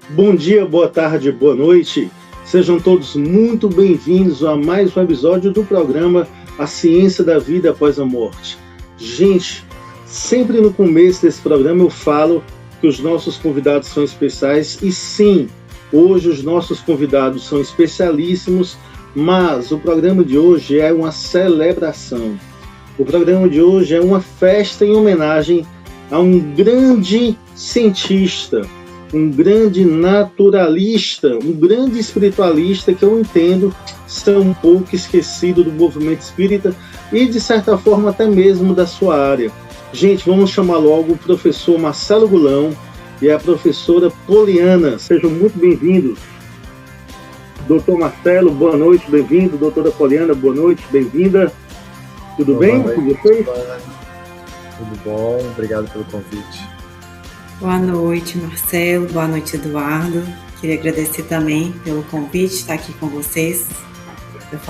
Bom dia, boa tarde, boa noite. Sejam todos muito bem-vindos a mais um episódio do programa A Ciência da Vida Após a Morte. Gente, sempre no começo desse programa eu falo que os nossos convidados são especiais e sim, hoje os nossos convidados são especialíssimos, mas o programa de hoje é uma celebração. O programa de hoje é uma festa em homenagem a um grande cientista, um grande naturalista, um grande espiritualista que eu entendo ser um pouco esquecido do movimento espírita e, de certa forma, até mesmo da sua área. Gente, vamos chamar logo o professor Marcelo Gulão e a professora Poliana. Sejam muito bem-vindos. Doutor Marcelo, boa noite, bem-vindo. Doutora Poliana, boa noite, bem-vinda. Tudo bem com vocês? Tudo bom, obrigado pelo convite. Boa noite, Marcelo. Boa noite, Eduardo. Queria agradecer também pelo convite, estar aqui com vocês.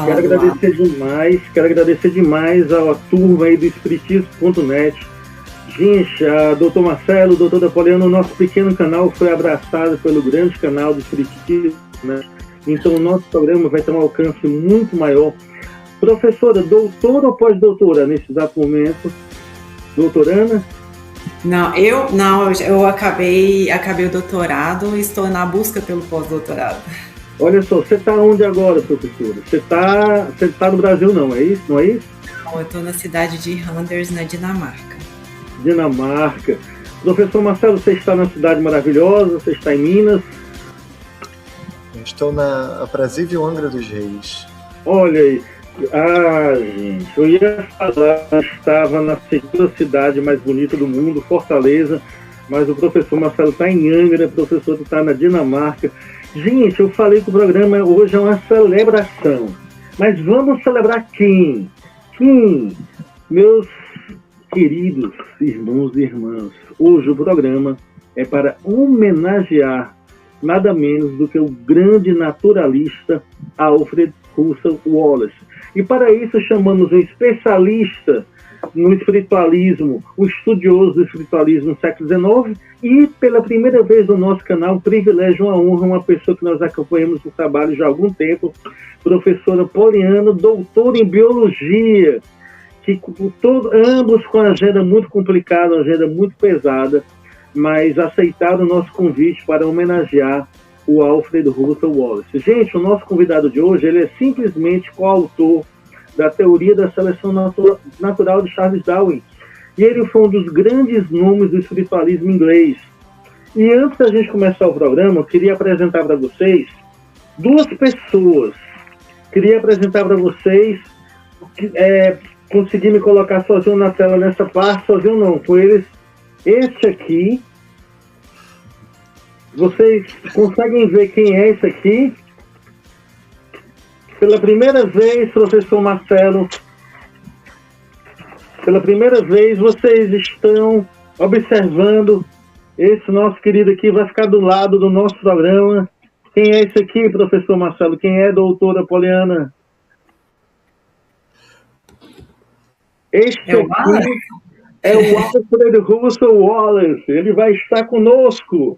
Quero agradecer demais à turma aí do Espiritismo.net. Gente, a doutor Marcelo, a doutora Poliana, o nosso pequeno canal foi abraçado pelo grande canal do Espiritismo, né? Então o nosso programa vai ter um alcance muito maior. Professora, doutora ou pós-doutora nesse exato momento? Doutorana? Eu acabei o doutorado e estou na busca pelo pós-doutorado. Olha só, você está onde agora, professora? Você tá no Brasil, não é isso? Não, eu estou na cidade de Randers, na Dinamarca. Dinamarca. Professor Marcelo, você está na cidade maravilhosa, você está em Minas? Estou na Aprazível Angra dos Reis. Olha aí. Gente, eu ia falar, estava na segunda cidade mais bonita do mundo, Fortaleza, mas o professor Marcelo está em Angra, o professor está na Dinamarca. Gente, eu falei que o programa hoje é uma celebração, mas vamos celebrar quem? Meus queridos irmãos e irmãs, hoje o programa é para homenagear nada menos do que o grande naturalista Alfred Russel Wallace. E para isso chamamos um especialista no espiritualismo, um estudioso do espiritualismo no século XIX e pela primeira vez no nosso canal, um privilégio, uma honra, uma pessoa que nós acompanhamos no trabalho já há algum tempo, professora Poliana, doutora em biologia, que ambos com a agenda muito complicada, uma agenda muito pesada, mas aceitaram o nosso convite para homenagear o Alfred Russel Wallace. Gente, o nosso convidado de hoje, ele é simplesmente coautor da teoria da seleção natural de Charles Darwin. E ele foi um dos grandes nomes do espiritualismo inglês. E antes da gente começar o programa, eu queria apresentar para vocês duas pessoas. Queria apresentar para vocês, consegui me colocar sozinho na tela nessa parte, sozinho não, com eles, este aqui. Vocês conseguem ver quem é esse aqui? Pela primeira vez, professor Marcelo, pela primeira vez vocês estão observando esse nosso querido aqui, vai ficar do lado do nosso programa. Quem é esse aqui, professor Marcelo? Quem é, doutora Poliana? Este aqui é o Alfred Russel Wallace. Ele vai estar conosco.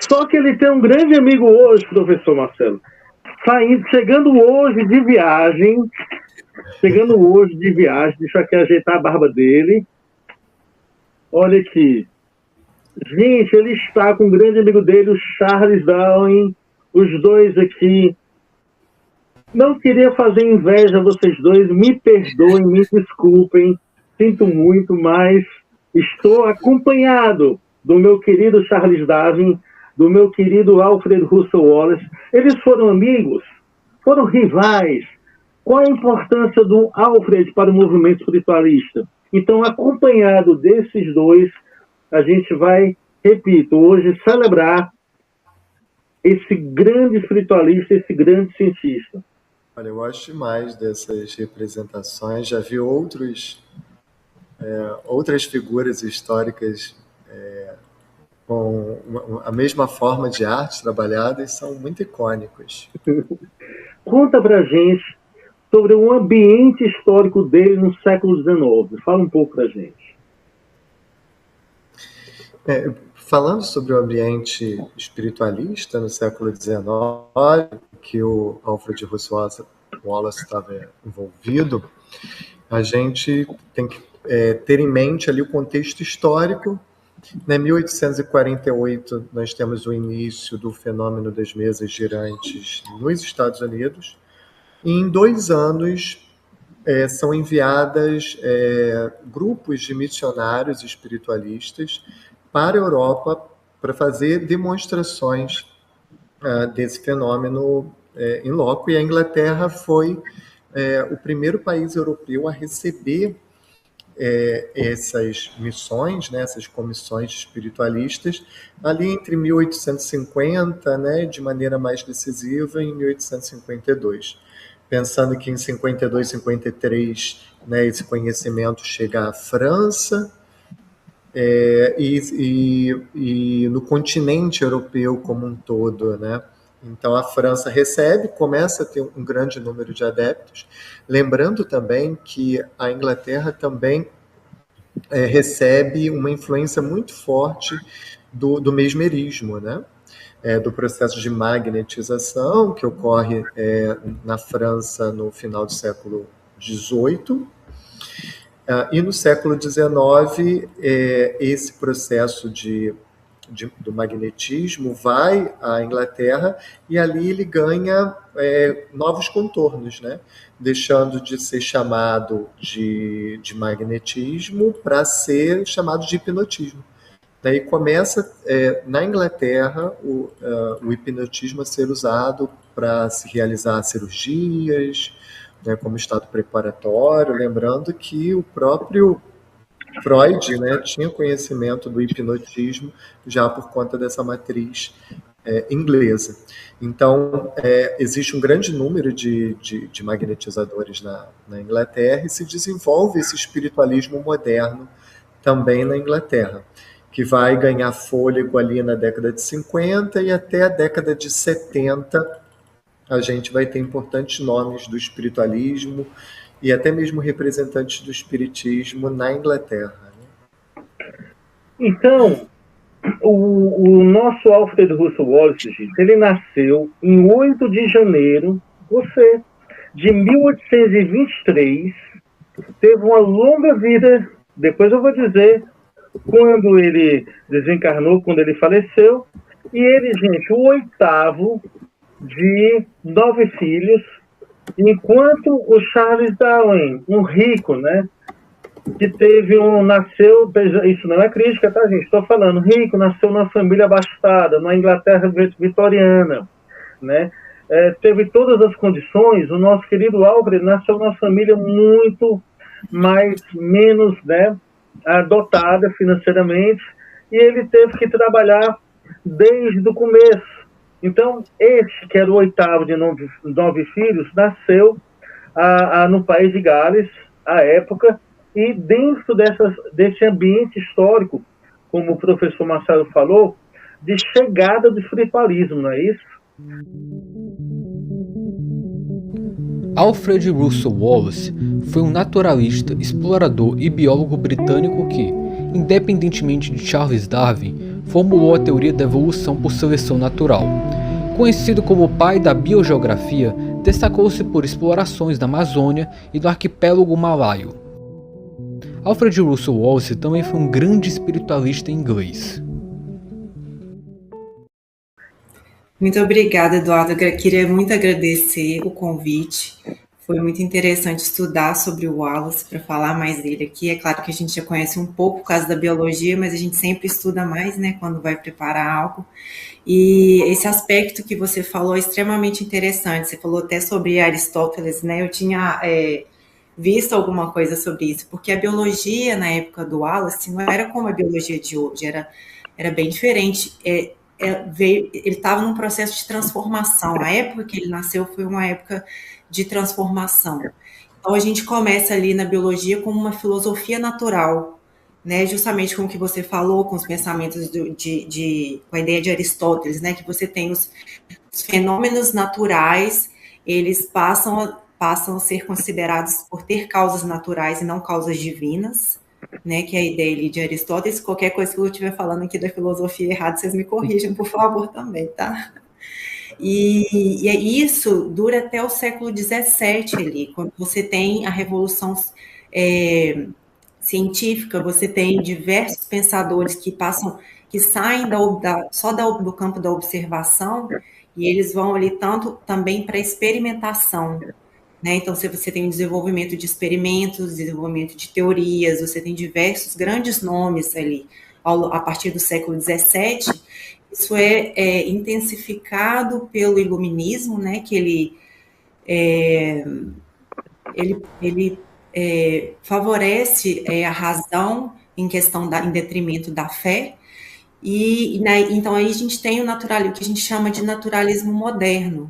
Só que ele tem um grande amigo hoje, professor Marcelo. Chegando hoje de viagem, deixa aqui ajeitar a barba dele. Olha aqui. Gente, ele está com um grande amigo dele, o Charles Darwin, os dois aqui. Não queria fazer inveja a vocês dois, me perdoem, me desculpem, sinto muito, mas estou acompanhado do meu querido Charles Darwin, do meu querido Alfred Russel Wallace. Eles foram amigos? Foram rivais? Qual a importância do Alfred para o movimento espiritualista? Então, acompanhado desses dois, a gente vai, repito, hoje celebrar esse grande espiritualista, esse grande cientista. Olha, eu gosto demais dessas representações. Já vi outras figuras históricas com a mesma forma de arte trabalhada e são muito icônicos. Conta pra gente sobre o ambiente histórico dele no século XIX. Fala um pouco pra gente. falando sobre o ambiente espiritualista no século XIX, que o Alfred Russel Wallace estava envolvido, a gente tem que ter em mente ali o contexto histórico. Em 1848, nós temos o início do fenômeno das mesas girantes nos Estados Unidos, e em 2 anos são enviadas grupos de missionários espiritualistas para a Europa para fazer demonstrações desse fenômeno em loco, e a Inglaterra foi o primeiro país europeu a receber essas missões, né, essas comissões espiritualistas, ali entre 1850, né, de maneira mais decisiva, em 1852. Pensando que em 52, 53, né, esse conhecimento chega à França, e no continente europeu como um todo, né? Então a França recebe, começa a ter um grande número de adeptos, lembrando também que a Inglaterra também recebe uma influência muito forte do mesmerismo, né? Do processo de magnetização que ocorre na França no final do século XVIII. E no século XIX, esse processo do magnetismo vai à Inglaterra, e ali ele ganha novos contornos, né? Deixando de ser chamado de magnetismo para ser chamado de hipnotismo. Daí começa, na Inglaterra, o hipnotismo a ser usado para se realizar cirurgias, né, como estado preparatório, lembrando que o próprio Freud, né, tinha conhecimento do hipnotismo já por conta dessa matriz inglesa. Então, existe um grande número de magnetizadores na Inglaterra, e se desenvolve esse espiritualismo moderno também na Inglaterra, que vai ganhar fôlego ali na década de 50, e até a década de 70 a gente vai ter importantes nomes do espiritualismo e até mesmo representantes do espiritismo na Inglaterra. Então, o nosso Alfred Russel Wallace, ele nasceu em 8 de janeiro, de 1823, teve uma longa vida, depois eu vou dizer quando ele desencarnou, quando ele faleceu, e ele, gente, o 8º de 9 filhos, enquanto o Charles Darwin, um rico, né, que nasceu, isso não é crítica, tá, gente? Estou falando, rico, nasceu numa família abastada, na Inglaterra vitoriana, né? Teve todas as condições. O nosso querido Alfred nasceu numa família muito menos, né, dotada financeiramente, e ele teve que trabalhar desde o começo. Então, esse, que era o 8º de 9 filhos, nasceu no país de Gales, à época, e dentro desse ambiente histórico, como o professor Marcelo falou, de chegada do espiritualismo, não é isso? Alfred Russel Wallace foi um naturalista, explorador e biólogo britânico que, independentemente de Charles Darwin, formulou a teoria da evolução por seleção natural. Conhecido como o pai da biogeografia, destacou-se por explorações da Amazônia e do arquipélago malaio. Alfred Russel Wallace também foi um grande espiritualista inglês. Muito obrigada, Eduardo. Eu queria muito agradecer o convite. Foi muito interessante estudar sobre o Wallace, para falar mais dele aqui. É claro que a gente já conhece um pouco por causa da biologia, mas a gente sempre estuda mais, né, quando vai preparar algo. E esse aspecto que você falou é extremamente interessante. Você falou até sobre Aristóteles, né? Eu tinha visto alguma coisa sobre isso, porque a biologia na época do Wallace não era como a biologia de hoje, era bem diferente. Ele estava num processo de transformação. A época que ele nasceu foi uma época de transformação. Então, a gente começa ali na biologia como uma filosofia natural, né? Justamente com o que você falou, com os pensamentos com a ideia de Aristóteles, né? Que você tem os fenômenos naturais, eles passam a ser considerados por ter causas naturais e não causas divinas, né, que é a ideia ali de Aristóteles. Qualquer coisa que eu estiver falando aqui da filosofia errada, vocês me corrijam, por favor, também, tá? E isso dura até o século XVII ali, quando você tem a Revolução científica, você tem diversos pensadores que saem só do campo da observação, e eles vão ali tanto também para experimentação, né? Então, se você tem um desenvolvimento de experimentos, desenvolvimento de teorias, você tem diversos grandes nomes ali a partir do século XVII. Isso é intensificado pelo iluminismo, né? Que ele favorece a razão em questão em detrimento da fé. Então aí a gente tem o que a gente chama de naturalismo moderno.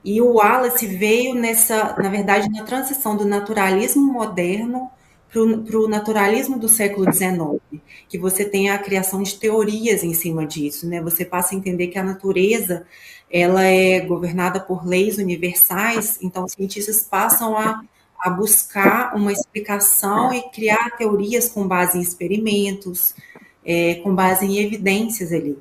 E o Wallace veio na verdade, na transição do naturalismo moderno para o naturalismo do século XIX, que você tem a criação de teorias em cima disso, né? Você passa a entender que a natureza ela é governada por leis universais, então os cientistas passam a buscar uma explicação e criar teorias com base em experimentos, com base em evidências ali.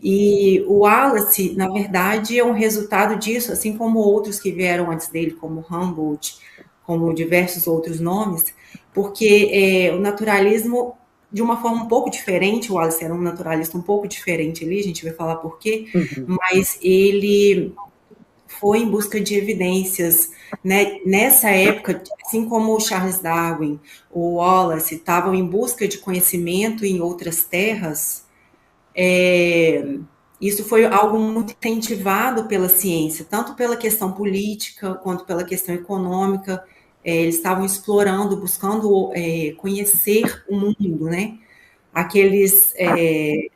E o Wallace, na verdade, é um resultado disso, assim como outros que vieram antes dele, como Humboldt, como diversos outros nomes, porque o naturalismo, de uma forma um pouco diferente, o Wallace era um naturalista um pouco diferente ali, a gente vai falar por quê, mas ele foi em busca de evidências, né? Nessa época, assim como o Charles Darwin, o Wallace estavam em busca de conhecimento em outras terras, isso foi algo muito incentivado pela ciência, tanto pela questão política quanto pela questão econômica. Eles estavam explorando, buscando conhecer o mundo, né? Aqueles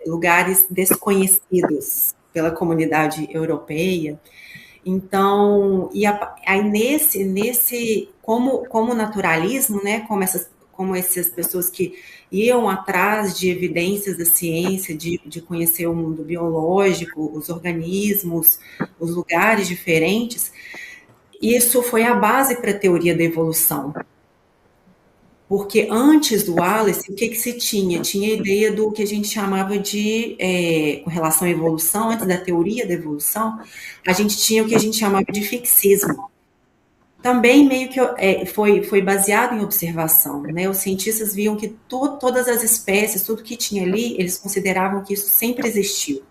lugares desconhecidos pela comunidade europeia. Então, aí como naturalismo, né? Como essas pessoas que iam atrás de evidências da ciência, de conhecer o mundo biológico, os organismos, os lugares diferentes, isso foi a base para a teoria da evolução. Porque antes do Wallace, o que se tinha? Tinha a ideia do que a gente chamava de, com relação à evolução, antes da teoria da evolução, a gente tinha o que a gente chamava de fixismo. Também meio que foi baseado em observação, né? Os cientistas viam que todas as espécies, tudo que tinha ali, eles consideravam que isso sempre existiu.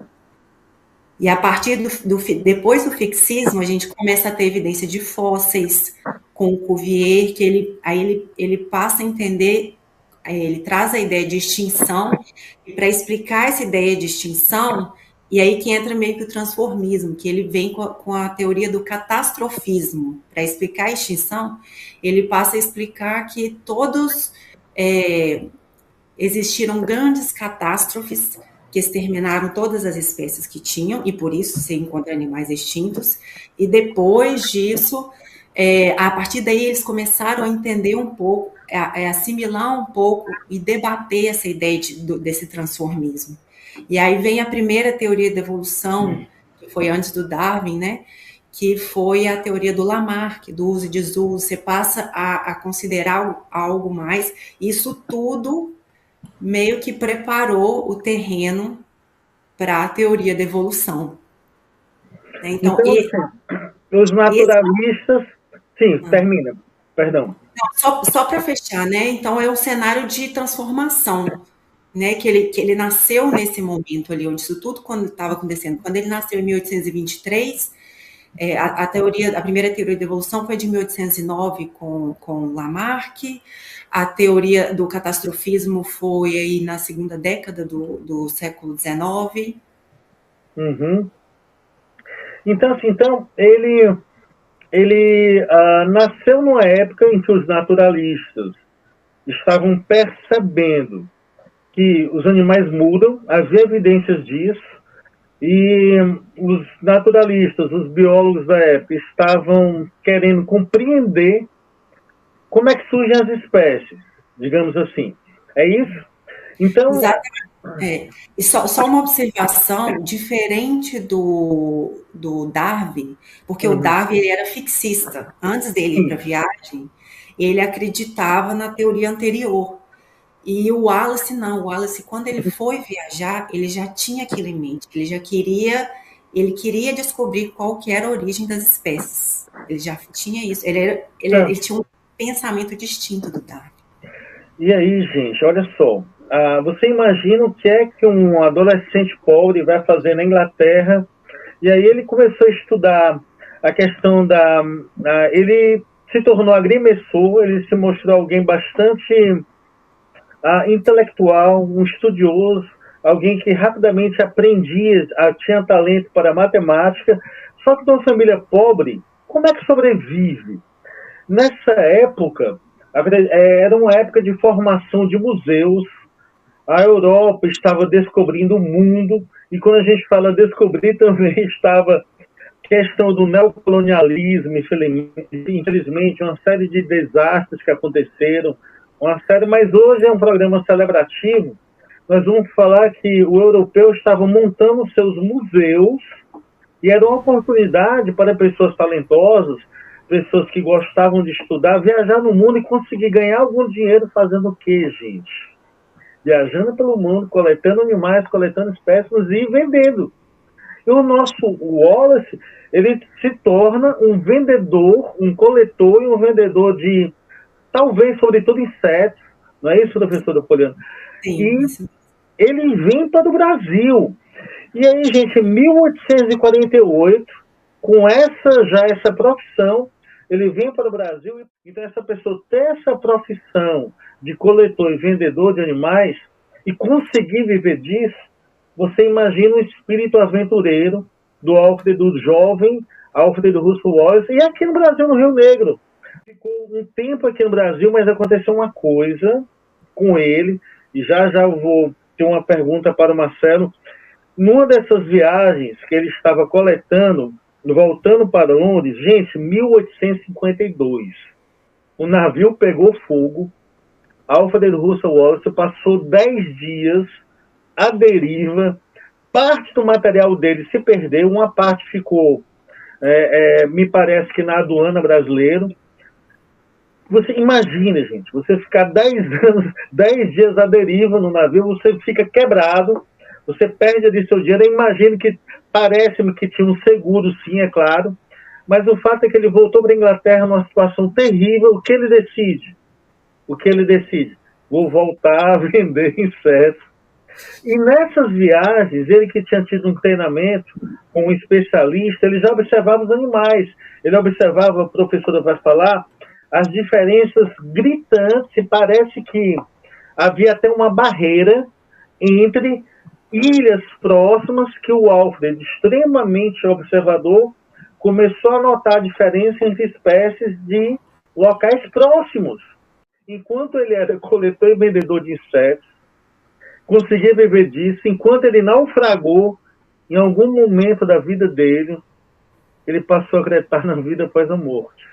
E a partir depois do fixismo, a gente começa a ter evidência de fósseis, com o Cuvier, que ele passa a entender, ele traz a ideia de extinção, e para explicar essa ideia de extinção, e aí que entra meio que o transformismo, que ele vem com a teoria do catastrofismo. Para explicar a extinção, ele passa a explicar que existiram grandes catástrofes que exterminaram todas as espécies que tinham, e por isso se encontram animais extintos, e depois disso, a partir daí eles começaram a entender um pouco, assimilar um pouco e debater essa ideia desse transformismo. E aí vem a primeira teoria da evolução, que foi antes do Darwin, né? Que foi a teoria do Lamarck, do uso e desuso. Você passa a considerar algo mais. Isso tudo meio que preparou o terreno para a teoria da evolução. Então os naturalistas... Sim, termina. Perdão. Só para fechar, né? Então, é um cenário de transformação, né? Que ele nasceu nesse momento ali, onde isso tudo estava acontecendo. Quando ele nasceu em 1823, a primeira teoria da evolução foi de 1809 com Lamarck. A teoria do catastrofismo foi aí na segunda década do século XIX. Uhum. Então ele nasceu numa época em que os naturalistas estavam percebendo que os animais mudam, havia evidências disso, e os naturalistas, os biólogos da época, estavam querendo compreender como é que surgem as espécies, digamos assim. É isso? Então... Exatamente. E só uma observação diferente do Darwin, porque o Darwin ele era fixista. Antes dele ir para a viagem, ele acreditava na teoria anterior. E o Wallace não, o Wallace, quando ele foi viajar, ele já tinha aquilo em mente, ele queria descobrir qual que era a origem das espécies. Ele já tinha isso, ele tinha um pensamento distinto do Darwin. E aí, gente, olha só. Você imagina o que é que um adolescente pobre vai fazer na Inglaterra? E aí ele começou a estudar a questão ele se tornou agrimensor, ele se mostrou alguém bastante intelectual, um estudioso, alguém que rapidamente aprendia, tinha talento para matemática. Só que numa família pobre, como é que sobrevive? Nessa época, era uma época de formação de museus, a Europa estava descobrindo o mundo, e quando a gente fala descobrir, também estava a questão do neocolonialismo, infelizmente, uma série de desastres que aconteceram, mas hoje é um programa celebrativo. Nós vamos falar que o europeu estava montando seus museus, e era uma oportunidade para pessoas talentosas, pessoas que gostavam de estudar, viajar no mundo e conseguir ganhar algum dinheiro fazendo o quê, gente? Viajando pelo mundo, coletando animais, coletando espécimes e vendendo. E o nosso Wallace, ele se torna um vendedor, um coletor e um vendedor de, talvez, sobretudo, insetos. Não é isso, professora Poliana? Sim. E ele vem para o Brasil. E aí, gente, em 1848, com essa profissão, ele vem para o Brasil. Então, essa pessoa ter essa profissão de coletor e vendedor de animais e conseguir viver disso, você imagina o espírito aventureiro do jovem Alfred Russel Wallace. E aqui no Brasil, no Rio Negro. Ficou um tempo aqui no Brasil, mas aconteceu uma coisa com ele, e já eu vou ter uma pergunta para o Marcelo. Numa dessas viagens que ele estava coletando, voltando para Londres, gente, 1852, o navio pegou fogo, Alfred Russel Wallace passou 10 dias à deriva, parte do material dele se perdeu, uma parte ficou, me parece que na aduana brasileira. Você imagina, gente, você ficar 10 anos, 10 dias à deriva no navio, você fica quebrado, você perde ali seu dinheiro. Eu imagino que, parece-me que tinha um seguro, sim, é claro, mas o fato é que ele voltou para a Inglaterra numa situação terrível. O que ele decide? Vou voltar a vender insetos. E nessas viagens, ele que tinha tido um treinamento com um especialista, ele já observava os animais, ele observava, a professora vai falar, as diferenças gritantes, e parece que havia até uma barreira entre ilhas próximas, que o Alfred, extremamente observador, começou a notar a diferença entre espécies de locais próximos. Enquanto ele era coletor e vendedor de insetos, conseguia viver disso, enquanto ele naufragou, em algum momento da vida dele, ele passou a acreditar na vida após a morte.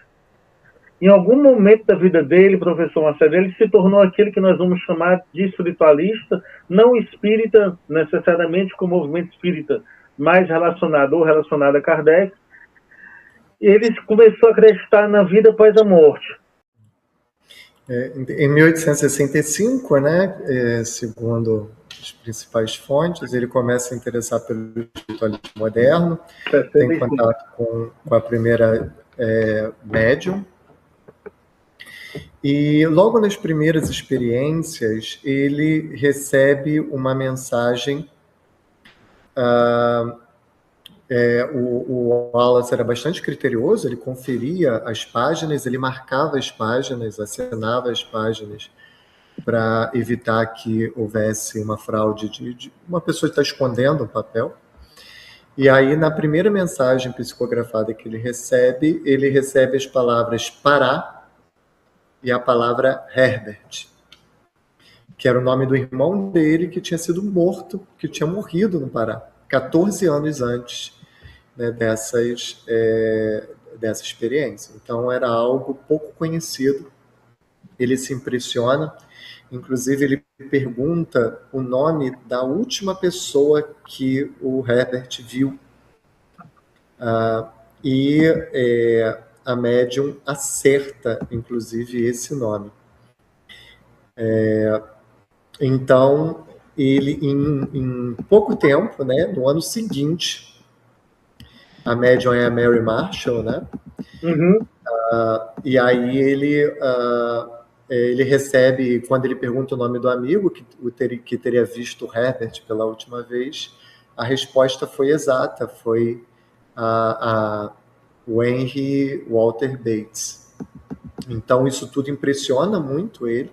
Em algum momento da vida dele, professor Marcelo, ele se tornou aquele que nós vamos chamar de espiritualista, não espírita necessariamente com o movimento espírita mais relacionado a Kardec. Ele começou a acreditar na vida após a morte. Em 1865, né, segundo as principais fontes, ele começa a interessar pelo espiritualismo moderno, tem contato com a primeira médium, e logo nas primeiras experiências ele recebe uma mensagem. O Wallace era bastante criterioso, ele conferia as páginas, ele marcava as páginas, assinava as páginas para evitar que houvesse uma fraude de uma pessoa que está escondendo um papel. E aí, na primeira mensagem psicografada que ele recebe as palavras Pará e a palavra Herbert, que era o nome do irmão dele que tinha sido morto, que tinha morrido no Pará, 14 anos antes, né, dessa experiência. Então, era algo pouco conhecido. Ele se impressiona, inclusive ele pergunta o nome da última pessoa que o Herbert viu. A médium acerta, inclusive, esse nome. Então, ele, em pouco tempo, né, no ano seguinte, a médium é a Mary Marshall, né? Uhum. E aí ele recebe, quando ele pergunta o nome do amigo que teria visto o Herbert pela última vez, a resposta foi exata, foi o Henry Walter Bates. Então isso tudo impressiona muito ele.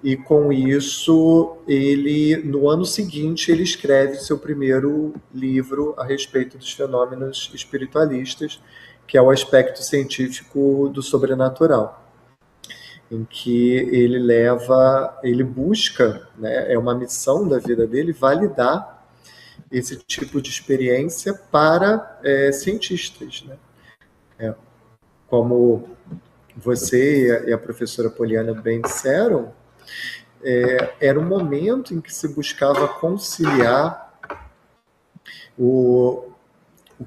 E com isso, ele, no ano seguinte, ele escreve seu primeiro livro a respeito dos fenômenos espiritualistas, que é o aspecto científico do sobrenatural, em que ele busca, né, é uma missão da vida dele, validar esse tipo de experiência para cientistas, né? Como você e a professora Poliana bem disseram, era um momento em que se buscava conciliar o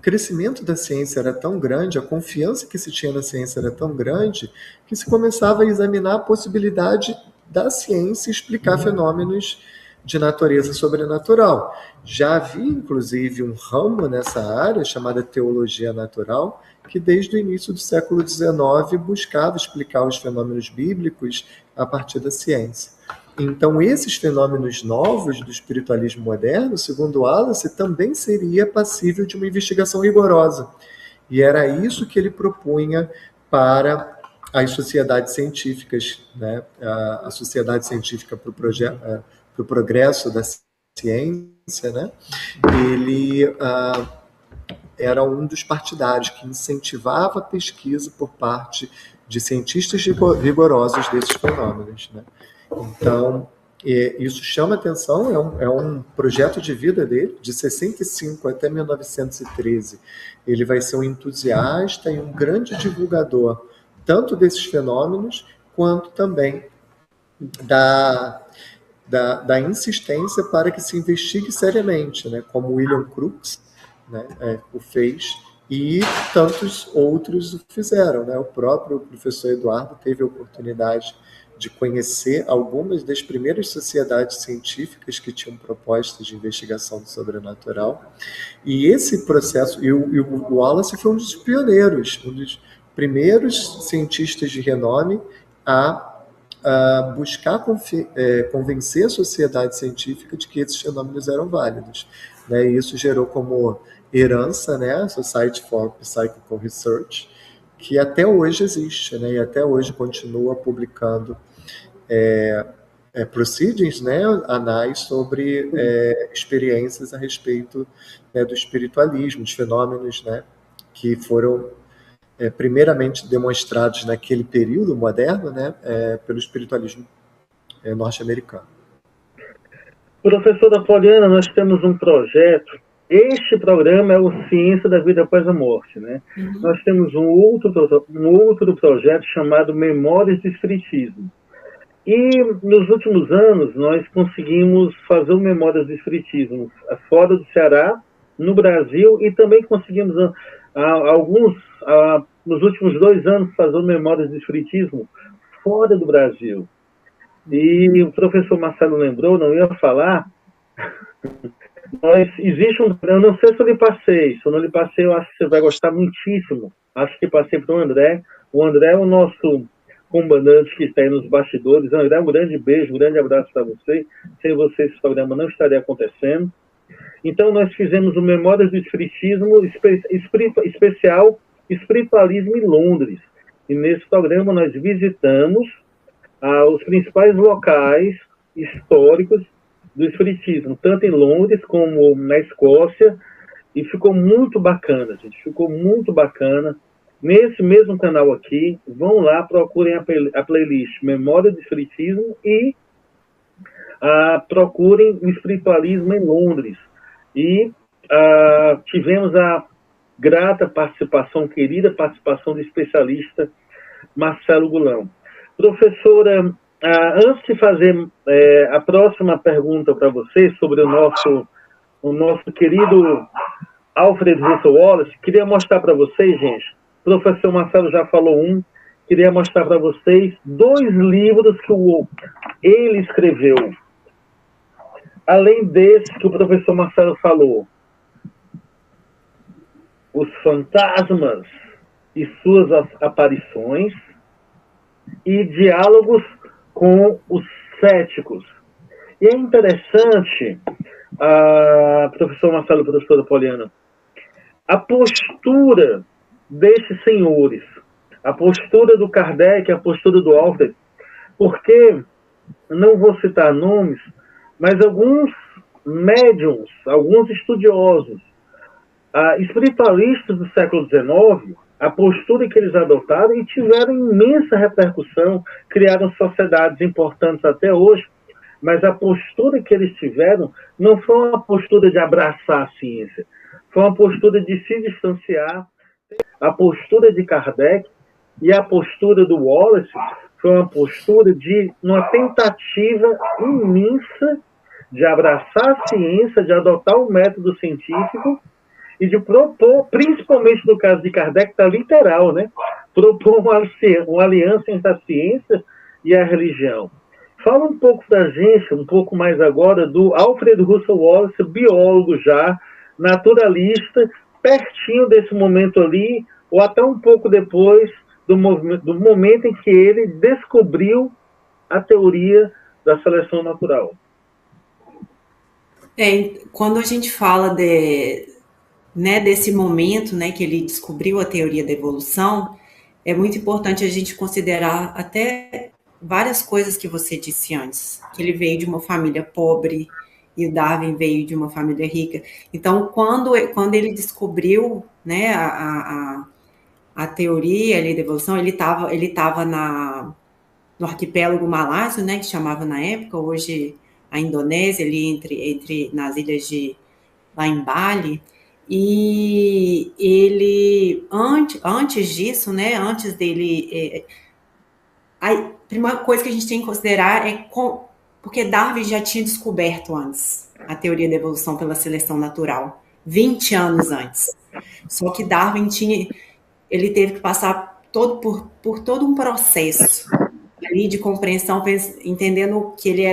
crescimento da ciência era tão grande, a confiança que se tinha na ciência era tão grande, que se começava a examinar a possibilidade da ciência explicar fenômenos de natureza sobrenatural. Já havia, inclusive, um ramo nessa área chamada teologia natural, que desde o início do século XIX buscava explicar os fenômenos bíblicos a partir da ciência. Então, esses fenômenos novos do espiritualismo moderno, segundo Wallace, também seria passível de uma investigação rigorosa. E era isso que ele propunha para as sociedades científicas, né? A Sociedade Científica para o Progresso da Ciência, né? Ele era um dos partidários que incentivava a pesquisa por parte de cientistas rigorosos desses fenômenos, né? Então, isso chama atenção, é um projeto de vida dele, de 65 até 1913. Ele vai ser um entusiasta e um grande divulgador, tanto desses fenômenos, quanto também da insistência para que se investigue seriamente, né, como William Crookes, né, o fez, e tantos outros o fizeram, né? O próprio professor Eduardo teve a oportunidade de conhecer algumas das primeiras sociedades científicas que tinham propostas de investigação do sobrenatural. E esse processo, e o Wallace foi um dos pioneiros, um dos primeiros cientistas de renome a buscar convencer a sociedade científica de que esses fenômenos eram válidos, né? E isso gerou como herança, né, a Society for Psychical Research, que até hoje existe, né, e até hoje continua publicando proceedings, né, anais sobre experiências a respeito, né, do espiritualismo, dos fenômenos, né, que foram primeiramente demonstrados naquele período moderno, né, pelo espiritualismo norte-americano. Professora Poliana, nós temos um projeto. Este programa é o Ciência da Vida Após a Morte, né? Uhum. Nós temos um outro projeto chamado Memórias do Espiritismo. E nos últimos anos nós conseguimos fazer o Memórias do Espiritismo fora do Ceará, no Brasil, e também conseguimos nos últimos 2 anos fazer o Memórias do Espiritismo fora do Brasil. E o professor Marcelo lembrou, não ia falar, existe eu não sei se eu lhe passei, se eu não lhe passei, eu acho que você vai gostar muitíssimo, acho que passei para o André é o nosso comandante que está aí nos bastidores. André, um grande beijo, um grande abraço para você, sem você esse programa não estaria acontecendo. Então nós fizemos o Memórias do Espiritismo especial Espiritualismo em Londres, e nesse programa nós visitamos os principais locais históricos do Espiritismo, tanto em Londres como na Escócia, e ficou muito bacana, gente, ficou muito bacana. Nesse mesmo canal aqui, vão lá, procurem a playlist Memória do Espiritismo e procurem o Espiritualismo em Londres. E tivemos a grata participação, querida participação do especialista Marcelo Gulão. Professora, antes de fazer a próxima pergunta para você sobre o nosso querido Alfred Russel Wallace, queria mostrar para vocês, gente. O professor Marcelo já falou queria mostrar para vocês 2 livros que ele escreveu. Além desse que o professor Marcelo falou, Os Fantasmas e Suas Aparições, e Diálogos com os Céticos. E é interessante, professor Marcelo e professora Poliana, a postura desses senhores, a postura do Kardec, a postura do Alfred, porque, não vou citar nomes, mas alguns médiums, alguns estudiosos, espiritualistas do século XIX, a postura que eles adotaram e tiveram imensa repercussão, criaram sociedades importantes até hoje, mas a postura que eles tiveram não foi uma postura de abraçar a ciência, foi uma postura de se distanciar. A postura de Kardec e a postura do Wallace foi uma postura de uma tentativa imensa de abraçar a ciência, de adotar o método científico e de propor, principalmente no caso de Kardec, está literal, né? Propor uma aliança entre a ciência e a religião. Fala um pouco da gente, um pouco mais agora, do Alfred Russel Wallace, biólogo já, naturalista, pertinho desse momento ali, ou até um pouco depois do momento em que ele descobriu a teoria da seleção natural. Quando a gente fala desse momento, né, que ele descobriu a teoria da evolução, é muito importante a gente considerar até várias coisas que você disse antes, que ele veio de uma família pobre e o Darwin veio de uma família rica. Então, quando ele descobriu, né, a teoria ali da evolução, ele estava no arquipélago Malásia, né, que chamava na época, hoje a Indonésia, ali entre nas ilhas lá em Bali, e ele, antes disso, né, antes dele... a primeira coisa que a gente tem que considerar porque Darwin já tinha descoberto antes a teoria da evolução pela seleção natural, 20 anos antes. Só que Darwin ele teve que passar por todo um processo ali de compreensão, entendendo que ele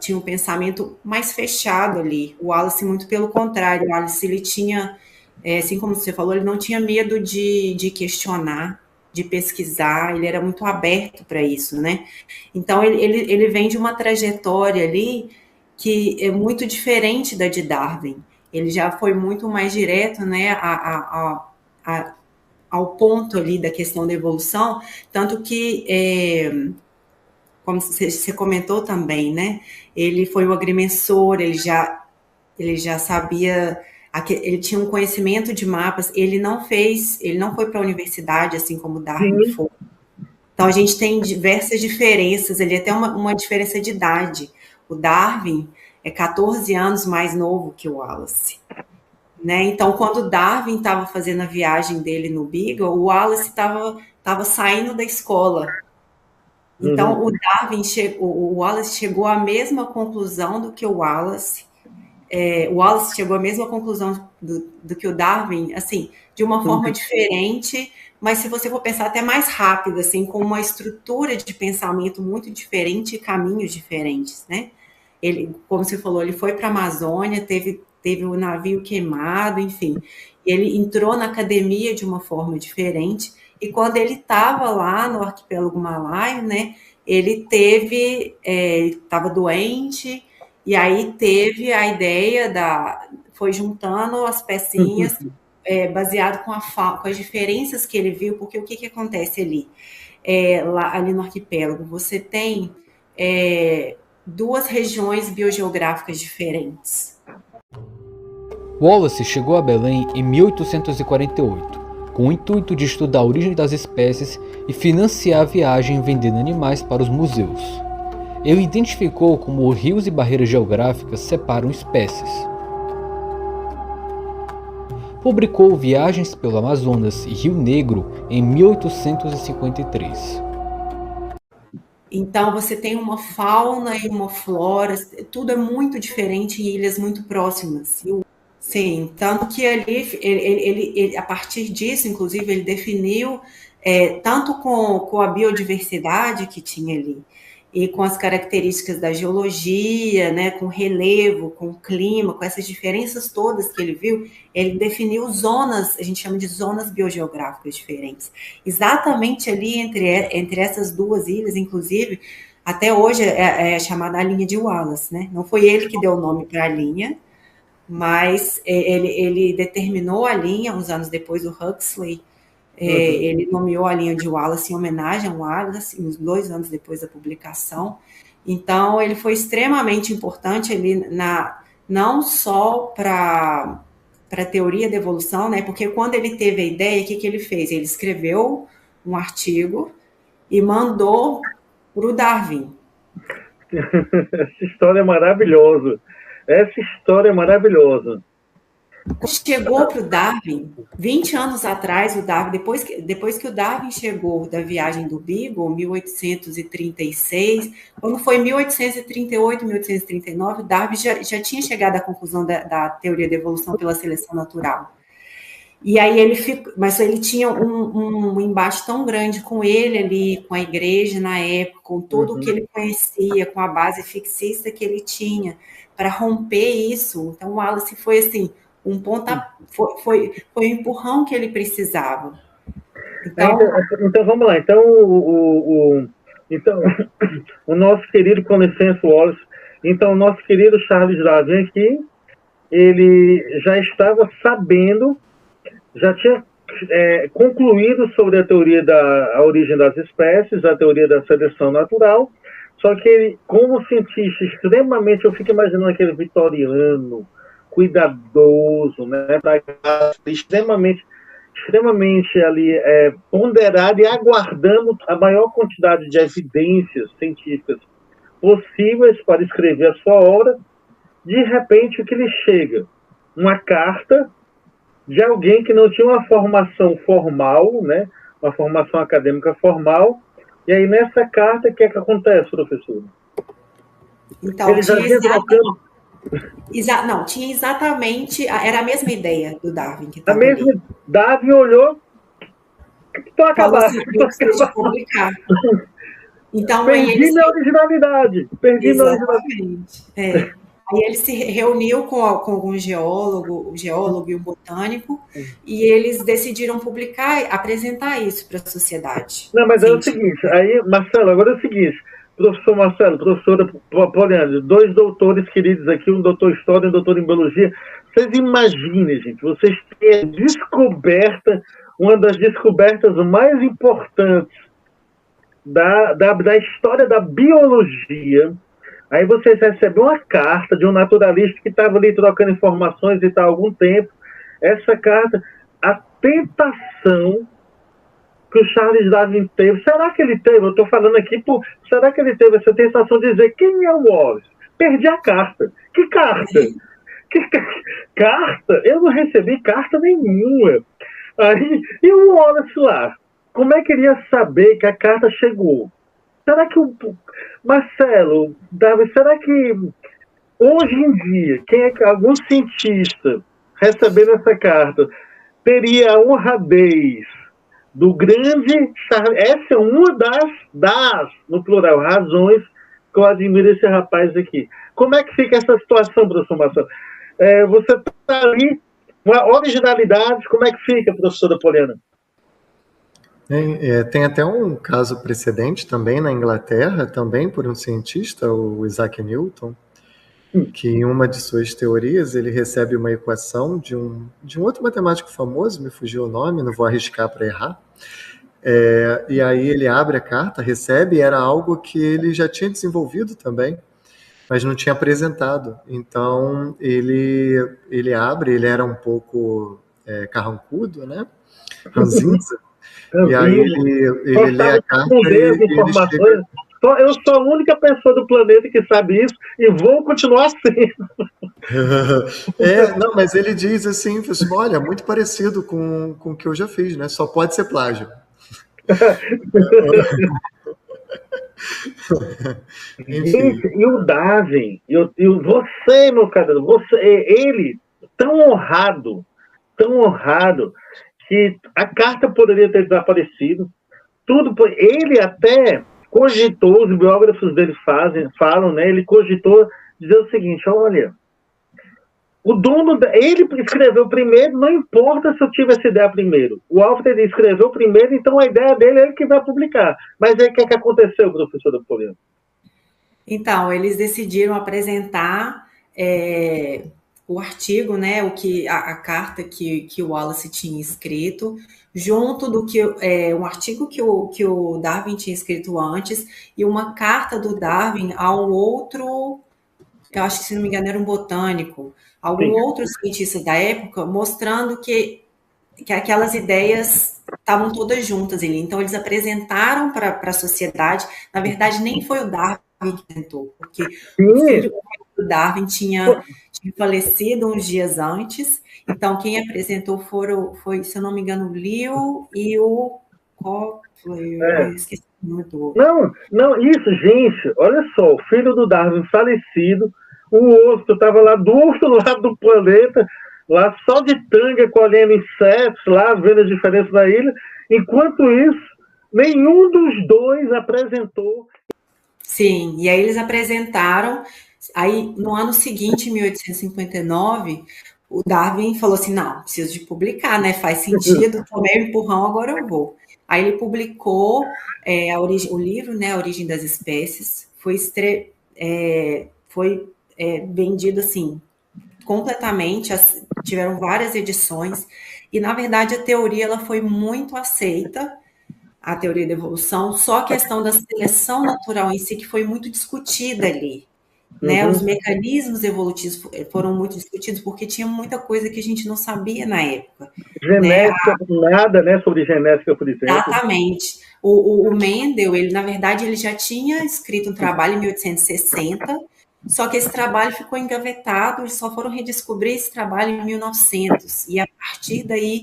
tinha um pensamento mais fechado ali. O Wallace, muito pelo contrário, o Wallace, ele tinha, assim como você falou, ele não tinha medo de questionar, de pesquisar, ele era muito aberto para isso, né? Então, ele vem de uma trajetória ali que é muito diferente da de Darwin. Ele já foi muito mais direto, né, ao ponto ali da questão da evolução, tanto que, como você comentou também, né, ele foi um agrimensor, ele já sabia... Ele tinha um conhecimento de mapas, ele não foi para a universidade, assim como Darwin foi. Então, a gente tem diversas diferenças, ele até uma diferença de idade. O Darwin é 14 anos mais novo que o Wallace. Né? Então, quando Darwin estava fazendo a viagem dele no Beagle, o Wallace estava saindo da escola. Então, o Wallace chegou à mesma conclusão do que o Wallace. O Wallace chegou à mesma conclusão do que o Darwin, assim, de uma forma diferente, mas se você for pensar até mais rápido, assim, com uma estrutura de pensamento muito diferente e caminhos diferentes, né? Ele, como você falou, ele foi para a Amazônia, teve o navio queimado, enfim. Ele entrou na academia de uma forma diferente, e quando ele estava lá no arquipélago Malaio, né, ele estava doente, e aí teve a ideia foi juntando as pecinhas baseado com as diferenças que ele viu, porque o que acontece ali? Ali no arquipélago, você tem 2 regiões biogeográficas diferentes. Wallace chegou a Belém em 1848, com o intuito de estudar a origem das espécies e financiar a viagem vendendo animais para os museus. Ele identificou como rios e barreiras geográficas separam espécies. Publicou Viagens pelo Amazonas e Rio Negro em 1853. Então, você tem uma fauna e uma flora, tudo é muito diferente em ilhas muito próximas. Sim, tanto que ali, ele, a partir disso, inclusive, ele definiu tanto com a biodiversidade que tinha ali, e com as características da geologia, né, com o relevo, com o clima, com essas diferenças todas que ele viu, ele definiu zonas, a gente chama de zonas biogeográficas diferentes. Exatamente ali entre essas duas ilhas, inclusive, até hoje é chamada a linha de Wallace, né? Não foi ele que deu o nome para a linha, mas ele determinou a linha, uns anos depois, o Huxley, ele nomeou a linha de Wallace em homenagem ao Wallace, uns 2 anos depois da publicação. Então, ele foi extremamente importante ali não só para a teoria da evolução, né? Porque quando ele teve a ideia, o que ele fez? Ele escreveu um artigo e mandou para o Darwin. Essa história é maravilhosa. Essa história é maravilhosa. Chegou para o Darwin, 20 anos atrás, o Darwin, depois que o Darwin chegou da viagem do Beagle, 1836, quando foi 1838, 1839, o Darwin já tinha chegado à conclusão da teoria da evolução pela seleção natural. E aí mas ele tinha um embate tão grande com ele ali, com a igreja na época, com tudo o que ele conhecia, com a base fixista que ele tinha, para romper isso. Então, o Wallace foi assim, foi o empurrão que ele precisava. Então vamos lá. Então, o nosso querido, com licença, Wallace, então o nosso querido Charles Darwin aqui, ele já estava sabendo, já tinha concluído sobre a teoria da origem das espécies, a teoria da seleção natural, só que ele, como cientista extremamente, eu fico imaginando aquele vitoriano, cuidadoso, né, extremamente ali ponderado e aguardando a maior quantidade de evidências científicas possíveis para escrever a sua obra. De repente, o que lhe chega? Uma carta de alguém que não tinha uma formação formal, né, uma formação acadêmica formal, e aí nessa carta, o que é que acontece, professor? Então, ele já tinha tinha exatamente, era a mesma ideia do Darwin. Que a mesma, ali. Darwin olhou, estou acabado. Assim, de publicar. Então, perdi minha originalidade. Exatamente. Aí ele se reuniu com um geólogo e um botânico, e eles decidiram publicar, apresentar isso para a sociedade. Não, mas é o seguinte, aí, Marcelo, agora é o seguinte, professor Marcelo, professora Poliana, 2 doutores queridos aqui, um doutor em História e um doutor em Biologia, vocês imaginem, gente, vocês têm a descoberta, uma das descobertas mais importantes da história da biologia. Aí vocês recebem uma carta de um naturalista que estava ali trocando informações e tal há algum tempo. Essa carta, a tentação que o Charles Darwin teve, será que ele teve? Eu estou falando aqui, será que ele teve essa tentação de dizer quem é o Wallace? Perdi a carta. Que carta? Carta? Eu não recebi carta nenhuma. Aí, e o Wallace lá? Como é que ele ia saber que a carta chegou? Será que Marcelo, Davi, será que hoje em dia, algum cientista recebendo essa carta teria a honradez do grande Charles? Essa é uma das, no plural, razões que eu admiro esse rapaz aqui. Como é que fica essa situação, professor Marcelo? Você está ali, uma originalidade, como é que fica, professora Poliana? Tem até um caso precedente também na Inglaterra, também por um cientista, o Isaac Newton, que em uma de suas teorias ele recebe uma equação de um outro matemático famoso, me fugiu o nome, não vou arriscar para errar, e aí ele abre a carta, recebe, e era algo que ele já tinha desenvolvido também, mas não tinha apresentado. Então ele abre, ele era um pouco carrancudo, né, ranzinza. E aí ele lê a carta e ele chega... Eu sou a única pessoa do planeta que sabe isso e vou continuar sendo. Não, mas ele diz assim, olha, muito parecido com o que eu já fiz, né? Só pode ser plágio. Gente, e o Darwin, você, meu cara, ele tão honrado, que a carta poderia ter desaparecido. Ele até cogitou, os biógrafos dele falam, né? Ele cogitou dizer o seguinte: olha, ele escreveu primeiro, não importa se eu tive essa ideia primeiro. O Alfred escreveu primeiro, então a ideia dele é ele que vai publicar. Mas aí o que aconteceu, professor Napoleão? Então, eles decidiram apresentar o artigo, né, a carta que o Wallace tinha escrito, junto do que um artigo que o Darwin tinha escrito antes, e uma carta do Darwin ao outro, eu acho que, se não me engano, era um botânico, algum outro cientista da época, mostrando que aquelas ideias estavam todas juntas ali. Então, eles apresentaram para a sociedade. Na verdade, nem foi o Darwin que tentou, porque o filho do Darwin tinha falecido uns dias antes. Então, quem apresentou foi, se eu não me engano, o Leo e o Copley. Esqueci o nome do outro. Não, isso, gente, olha só, o filho do Darwin falecido, o outro estava lá do outro lado do planeta, lá só de tanga, colhendo insetos, lá vendo as diferenças da ilha. Enquanto isso, nenhum dos dois apresentou. Sim, e aí eles apresentaram. Aí, no ano seguinte, em 1859, o Darwin falou assim: não, preciso de publicar, né? Faz sentido, tomei o empurrão, agora eu vou. Aí ele publicou o livro, né? A Origem das Espécies. Foi vendido assim completamente, tiveram várias edições, e na verdade a teoria ela foi muito aceita, a teoria da evolução, só a questão da seleção natural em si que foi muito discutida ali, né? Os mecanismos evolutivos foram muito discutidos porque tinha muita coisa que a gente não sabia na época. Genética, nada, né, sobre genética, por exemplo. Exatamente. O Mendel, ele na verdade ele já tinha escrito um trabalho em 1860. Só que esse trabalho ficou engavetado, eles só foram redescobrir esse trabalho em 1900. E a partir daí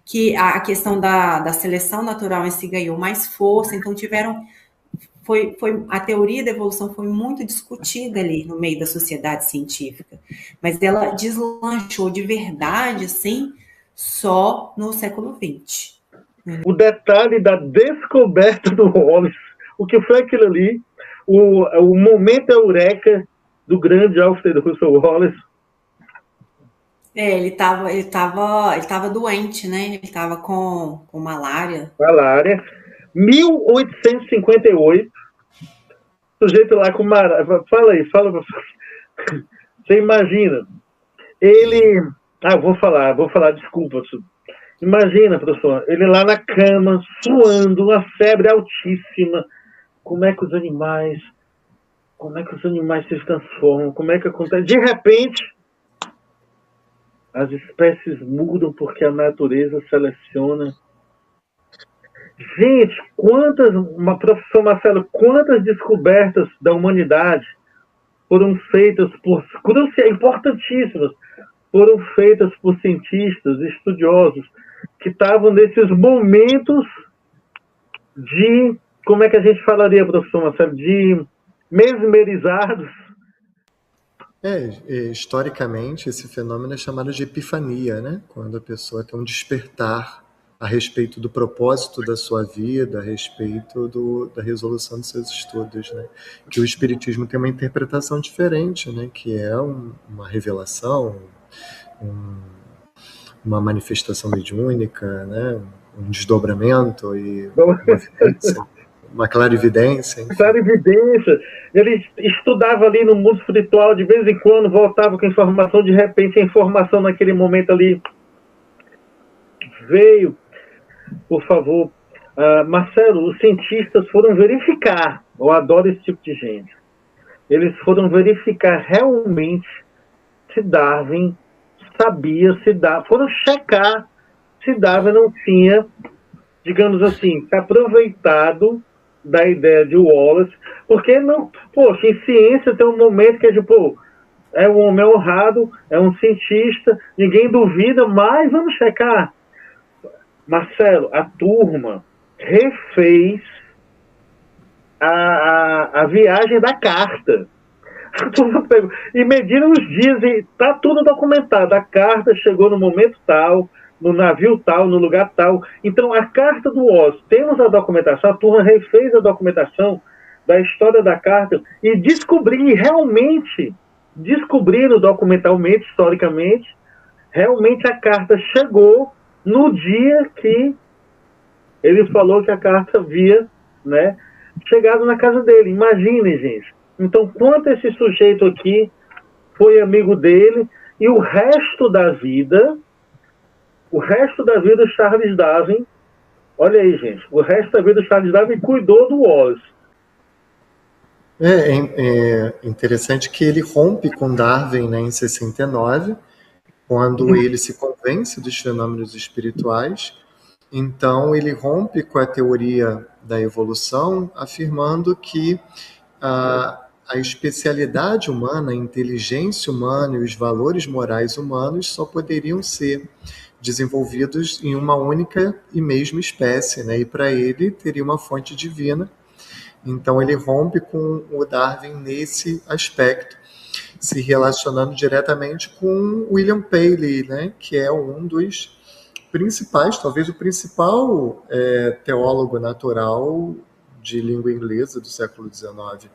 que a questão da seleção natural em si ganhou mais força, então a teoria da evolução foi muito discutida ali no meio da sociedade científica. Mas ela deslanchou de verdade, assim, só no século XX. O detalhe da descoberta do Wallace, o que foi aquilo ali, o momento eureka do grande Alfred Russel Wallace. Ele estava doente, né? Ele estava com malária. 1858. Sujeito lá com malária. Fala. Você imagina. Ele... vou falar, desculpa. Imagina, professor, ele lá na cama, suando, uma febre altíssima. Como é que os animais se transformam? Como é que acontece? De repente, as espécies mudam porque a natureza seleciona. Gente, professor Marcelo, quantas descobertas da humanidade foram feitas importantíssimas, foram feitas por cientistas, estudiosos, que estavam nesses momentos de, como é que a gente falaria, professor Marcelo, de mesmerizados. Historicamente, esse fenômeno é chamado de epifania, né? Quando a pessoa tem um despertar a respeito do propósito da sua vida, a respeito da resolução dos seus estudos, né? Que o Espiritismo tem uma interpretação diferente, né? Que é uma revelação, uma manifestação mediúnica, né? Um desdobramento e uma clarividência. Enfim. Clarividência. Ele estudava ali no mundo espiritual, de vez em quando voltava com informação, de repente a informação naquele momento ali veio. Por favor, Marcelo, os cientistas foram verificar, eu adoro esse tipo de gente, eles foram verificar realmente se Darwin foram checar se Darwin não tinha, digamos assim, se aproveitado da ideia de Wallace, porque não, poxa, em ciência tem um momento que é tipo, é um homem honrado, é um cientista, ninguém duvida, mas vamos checar. Marcelo, a turma refez a viagem da carta. A turma pegou, e mediram os dias, e está tudo documentado. A carta chegou no momento tal, no navio tal, no lugar tal. Então, a carta do Oz, temos a documentação, a turma refez a documentação da história da carta e descobriram documentalmente, historicamente, realmente a carta chegou no dia que ele falou que a carta havia, né, chegado na casa dele. Imaginem, gente. Então, quanto esse sujeito aqui foi amigo dele, e o resto da vida, o Charles Darwin, olha aí, gente, o resto da vida o Charles Darwin cuidou do Oz. É interessante que ele rompe com Darwin, né, em 69, quando ele se convence dos fenômenos espirituais. Então, ele rompe com a teoria da evolução, afirmando que a especialidade humana, a inteligência humana e os valores morais humanos só poderiam ser desenvolvidos em uma única e mesma espécie, né? E para ele teria uma fonte divina. Então ele rompe com o Darwin nesse aspecto, se relacionando diretamente com William Paley, né? Que é um dos principais, talvez o principal teólogo natural de língua inglesa do século XIX.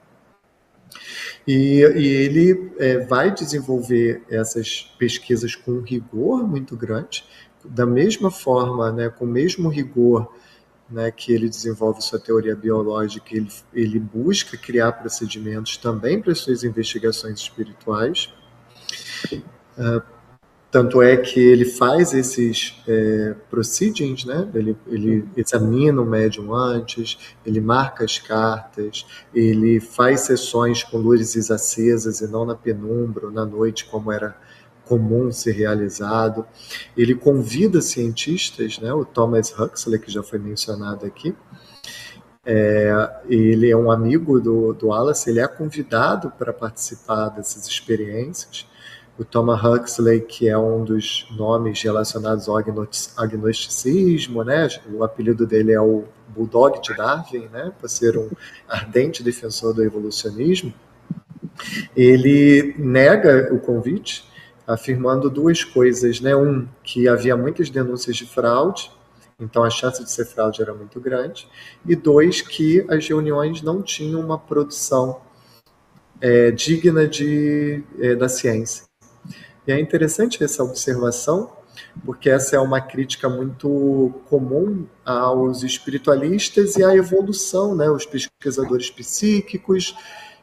E ele vai desenvolver essas pesquisas com um rigor muito grande, da mesma forma, né, com o mesmo rigor, né, que ele desenvolve sua teoria biológica, ele busca criar procedimentos também para suas investigações espirituais. Tanto é que ele faz esses proceedings, né? Ele examina o médium antes, ele marca as cartas, ele faz sessões com luzes acesas e não na penumbra ou na noite, como era comum ser realizado. Ele convida cientistas, né? O Thomas Huxley, que já foi mencionado aqui, ele é um amigo do Wallace, ele é convidado para participar dessas experiências. O Thomas Huxley, que é um dos nomes relacionados ao agnosticismo, né? O apelido dele é o Bulldog de Darwin, né? Por ser um ardente defensor do evolucionismo. Ele nega o convite, afirmando duas coisas, né? Que havia muitas denúncias de fraude, então a chance de ser fraude era muito grande, e dois, que as reuniões não tinham uma produção digna da ciência. E é interessante essa observação, porque essa é uma crítica muito comum aos espiritualistas e à evolução, né? Os pesquisadores psíquicos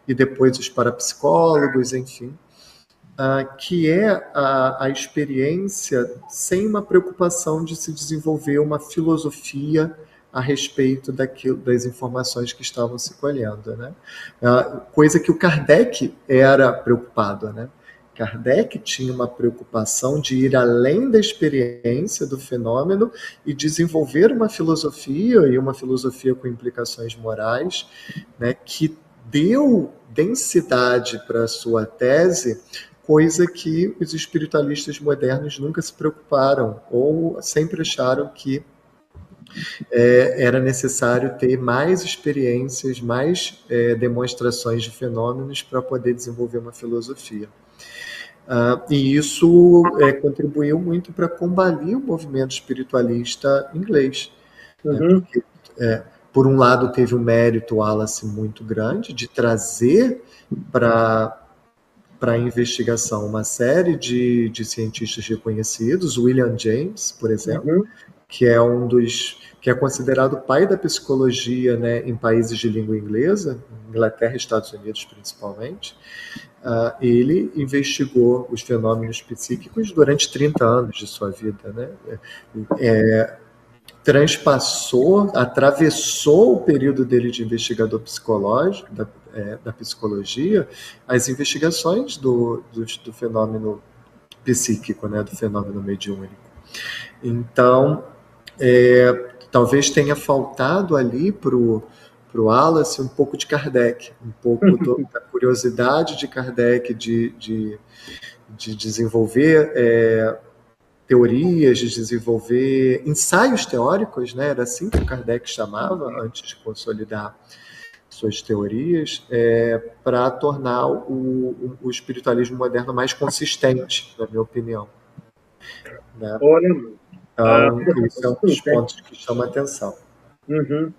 e depois os parapsicólogos, enfim, que é a experiência sem uma preocupação de se desenvolver uma filosofia a respeito das informações que estavam se colhendo, né? Coisa que o Kardec era preocupado, né? Kardec tinha uma preocupação de ir além da experiência do fenômeno e desenvolver uma filosofia, e uma filosofia com implicações morais, né, que deu densidade para a sua tese, coisa que os espiritualistas modernos nunca se preocuparam, ou sempre acharam que era necessário ter mais experiências, mais demonstrações de fenômenos para poder desenvolver uma filosofia. E isso contribuiu muito para combater o movimento espiritualista inglês. Uhum. Porque, por um lado, teve um mérito Wallace muito grande de trazer para a investigação uma série de cientistas reconhecidos, William James, por exemplo, que é considerado o pai da psicologia, né, em países de língua inglesa, Inglaterra e Estados Unidos principalmente. Ele investigou os fenômenos psíquicos durante 30 anos de sua vida, né? Atravessou o período dele de investigador psicológico, da psicologia, as investigações do fenômeno psíquico, né, do fenômeno mediúnico. Então, talvez tenha faltado ali para o Wallace um pouco de Kardec, um pouco da curiosidade de Kardec de desenvolver teorias, de desenvolver ensaios teóricos, né? Era assim que o Kardec chamava, antes de consolidar suas teorias, para tornar o espiritualismo moderno mais consistente, na minha opinião. Né? Olha, Então, esse é um dos pontos que chama a atenção. Uhum.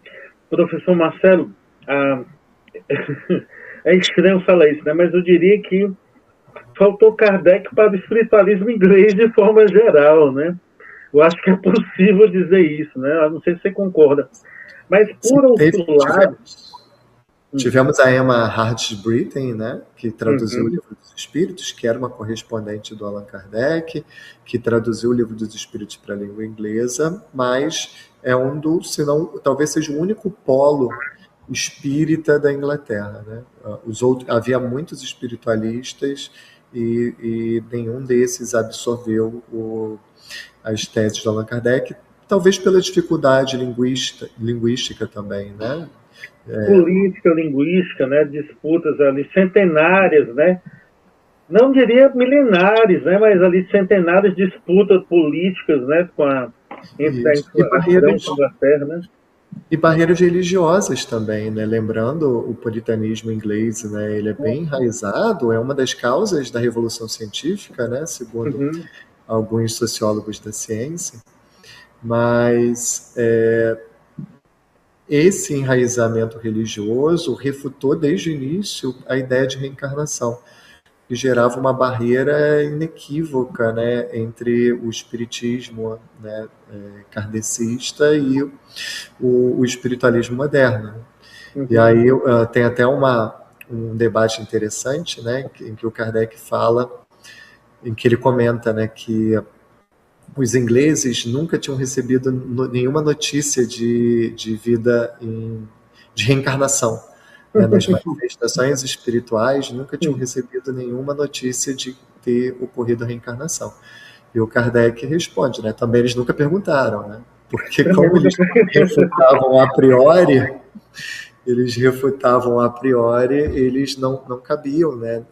Professor Marcelo, é estranho falar isso, né? Mas eu diria que faltou Kardec para o espiritualismo inglês de forma geral, né? Eu acho que é possível dizer isso, né? Eu não sei se você concorda. Mas, por outro lado... Tivemos a Emma Hart-Britten, né, que traduziu o Livro dos Espíritos, que era uma correspondente do Allan Kardec, que traduziu o Livro dos Espíritos para a língua inglesa, mas é se não, talvez seja o único polo espírita da Inglaterra, né? Havia muitos espiritualistas e nenhum desses absorveu as teses do Allan Kardec, talvez pela dificuldade linguística também, né? Política, linguística, né? Disputas ali centenárias, né? Não diria milenares, né? Mas ali centenárias disputas políticas, né? Entre a Inglaterra, né? E barreiras religiosas também, né? Lembrando o puritanismo inglês, né? Ele é bem enraizado, é uma das causas da Revolução Científica, né? Segundo alguns sociólogos da ciência. Mas esse enraizamento religioso refutou desde o início a ideia de reencarnação, que gerava uma barreira inequívoca, né, entre o espiritismo, né, kardecista e o espiritualismo moderno. E aí tem até um debate interessante, né, em que o Kardec fala, em que ele comenta, né, que os ingleses nunca tinham recebido nenhuma notícia de vida de reencarnação. Né? Nas manifestações espirituais, nunca tinham recebido nenhuma notícia de ter ocorrido a reencarnação. E o Kardec responde, né? Também eles nunca perguntaram, né? Porque como eles refutavam a priori, eles não cabiam, né?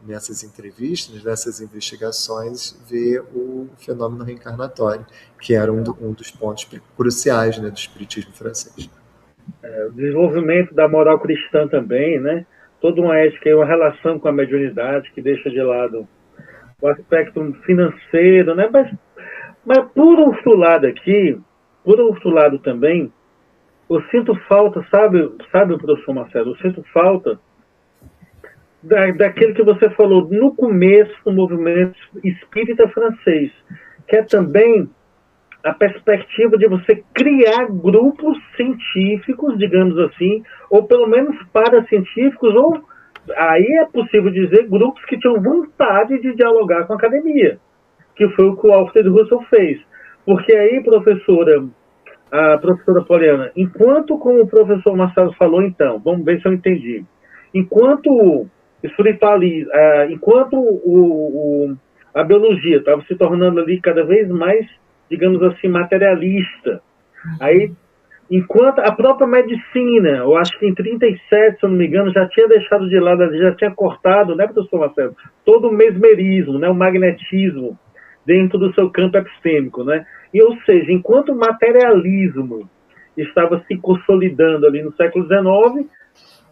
Nessas entrevistas, nessas investigações, ver o fenômeno reencarnatório, que era um dos pontos cruciais, né, do espiritismo francês. O desenvolvimento da moral cristã também, né? Toda uma ética e uma relação com a mediunidade que deixa de lado o aspecto financeiro, né? Mas por outro lado também, eu sinto falta, sabe, professor Marcelo, eu sinto falta daquilo que você falou no começo do movimento espírita francês, que é também a perspectiva de você criar grupos científicos, digamos assim, ou pelo menos paracientíficos, ou aí é possível dizer grupos que tinham vontade de dialogar com a academia, que foi o que o Alfred Russell fez. Porque aí, a professora Poliana, enquanto, como o professor Marcelo falou, então, vamos ver se eu entendi, enquanto a biologia estava se tornando ali cada vez mais, digamos assim, materialista. Aí, enquanto a própria medicina, eu acho que em 37, se eu não me engano, já tinha deixado de lado, já tinha cortado, né, professor Marcelo, todo o mesmerismo, né, o magnetismo dentro do seu campo epistêmico, né? E, ou seja, enquanto o materialismo estava se consolidando ali no século XIX,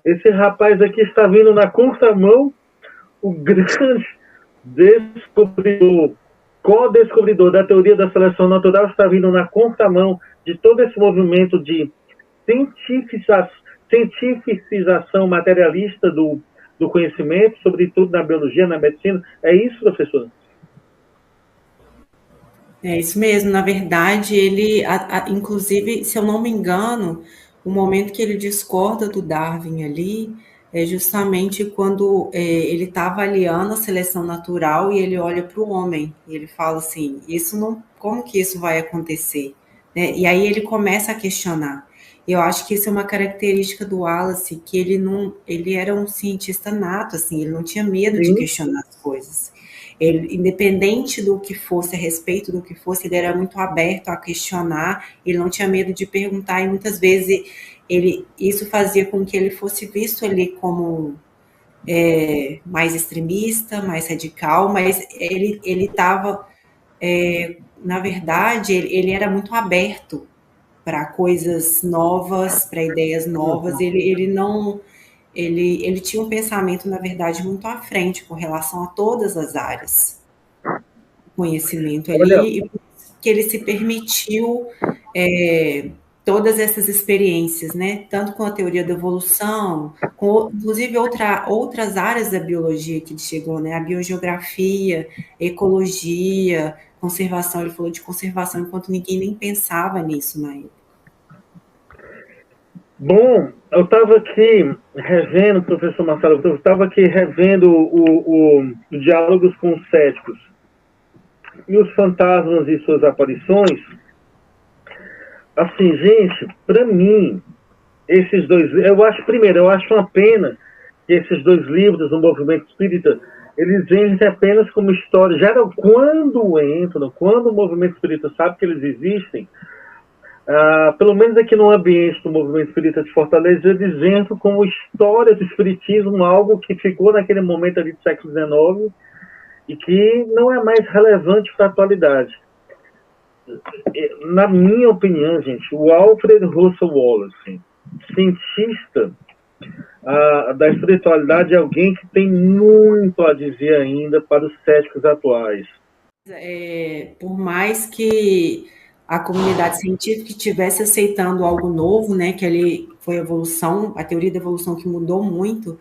esse rapaz aqui está vindo na contramão, o grande co-descobridor da teoria da seleção natural está vindo na contramão de todo esse movimento de cientificização materialista do conhecimento, sobretudo na biologia, na medicina. É isso, professor? É isso mesmo. Na verdade, ele, inclusive, se eu não me engano, o momento que ele discorda do Darwin ali é justamente quando ele está avaliando a seleção natural e ele olha para o homem e ele fala assim, como que isso vai acontecer? Né? E aí ele começa a questionar. Eu acho que isso é uma característica do Wallace, que ele era um cientista nato, assim, ele não tinha medo de questionar as coisas. Ele, independente do que fosse, a respeito do que fosse, ele era muito aberto a questionar, ele não tinha medo de perguntar, e muitas vezes isso fazia com que ele fosse visto ali como mais extremista, mais radical, mas ele estava, na verdade, ele era muito aberto para coisas novas, para ideias novas, ele tinha um pensamento, na verdade, muito à frente com relação a todas as áreas. Conhecimento ali. que ele se permitiu todas essas experiências, né? Tanto com a teoria da evolução, com inclusive outras áreas da biologia que ele chegou, né? A biogeografia, ecologia, conservação. Ele falou de conservação enquanto ninguém nem pensava nisso na época. Bom, eu estava aqui revendo, professor Marcelo, eu estava aqui revendo o Diálogos com os Céticos e os Fantasmas e suas Aparições. Assim, gente, para mim, esses dois, eu acho uma pena que esses dois livros do movimento espírita, eles entram apenas como história. Quando o movimento espírita sabe que eles existem, pelo menos aqui no ambiente do movimento espírita de Fortaleza, eles entram como história do espiritismo, algo que ficou naquele momento ali do século XIX e que não é mais relevante para a atualidade. Na minha opinião, gente, o Alfred Russel Wallace, cientista da espiritualidade, é alguém que tem muito a dizer ainda para os céticos atuais. Por mais que a comunidade científica estivesse aceitando algo novo, né, que ali foi a evolução, a teoria da evolução que mudou muito,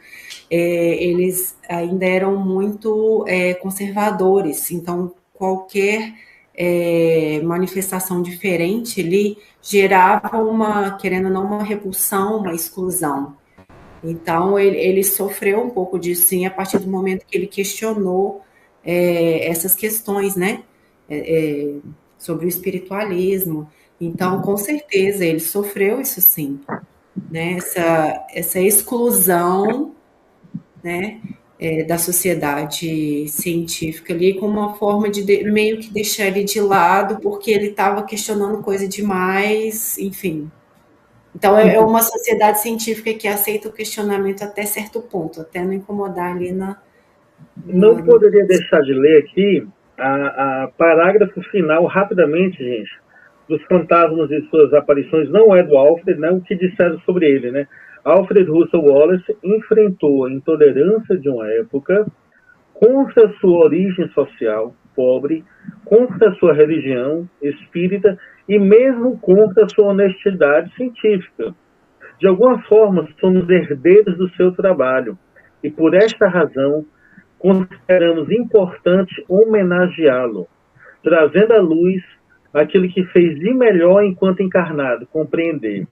eles ainda eram muito conservadores. Então, qualquer manifestação diferente ali gerava querendo ou não, uma repulsão, uma exclusão. Então, ele sofreu um pouco disso, sim, a partir do momento que ele questionou essas questões, né, sobre o espiritualismo. Então, com certeza, ele sofreu isso, sim, né, essa exclusão, né, da sociedade científica ali, como uma forma de meio que deixar ele de lado, porque ele estava questionando coisa demais, enfim. Então, é uma sociedade científica que aceita o questionamento até certo ponto, até não incomodar ali Não poderia deixar de ler aqui a parágrafo final, rapidamente, gente, dos Fantasmas e suas Aparições. Não é do Alfred, né? O que disseram sobre ele, né? Alfred Russel Wallace enfrentou a intolerância de uma época contra sua origem social, pobre, contra sua religião espírita e mesmo contra sua honestidade científica. De alguma forma, somos herdeiros do seu trabalho e, por esta razão, consideramos importante homenageá-lo, trazendo à luz aquilo que fez de melhor enquanto encarnado, compreender.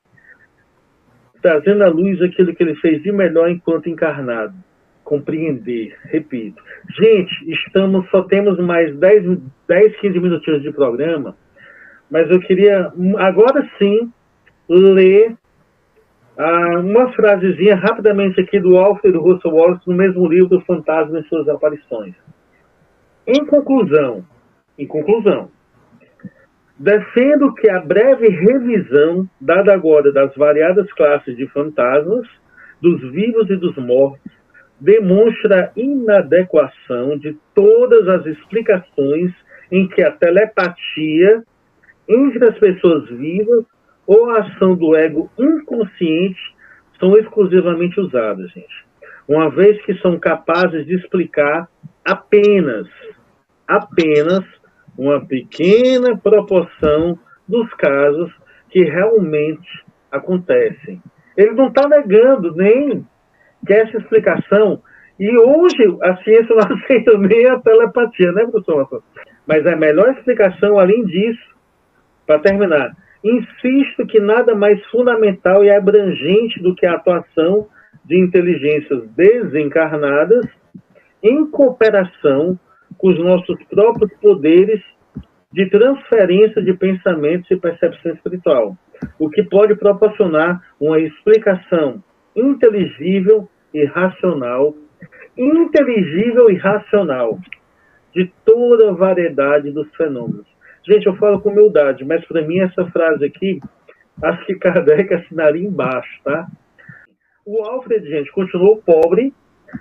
Trazendo à luz aquilo que ele fez de melhor enquanto encarnado, compreender, repito. Gente, só temos mais 10, 15 minutinhos de programa, mas eu queria, agora sim, ler uma frasezinha rapidamente aqui do Alfred Russel Wallace, no mesmo livro, Fantasmas e suas Aparições. Em conclusão, defendo que a breve revisão dada agora das variadas classes de fantasmas, dos vivos e dos mortos, demonstra a inadequação de todas as explicações em que a telepatia entre as pessoas vivas ou a ação do ego inconsciente são exclusivamente usadas, gente. Uma vez que são capazes de explicar apenas uma pequena proporção dos casos que realmente acontecem. Ele não está negando nem que essa explicação, e hoje a ciência não aceita nem a telepatia, né, professor Marcelo? Mas a melhor explicação, além disso, para terminar, insisto que nada mais fundamental e abrangente do que a atuação de inteligências desencarnadas em cooperação com os nossos próprios poderes de transferência de pensamentos e percepção espiritual, o que pode proporcionar uma explicação inteligível e racional de toda a variedade dos fenômenos. Gente, eu falo com humildade, mas para mim essa frase aqui, acho que Kardec assinaria embaixo, tá? O Alfred, gente, continuou pobre,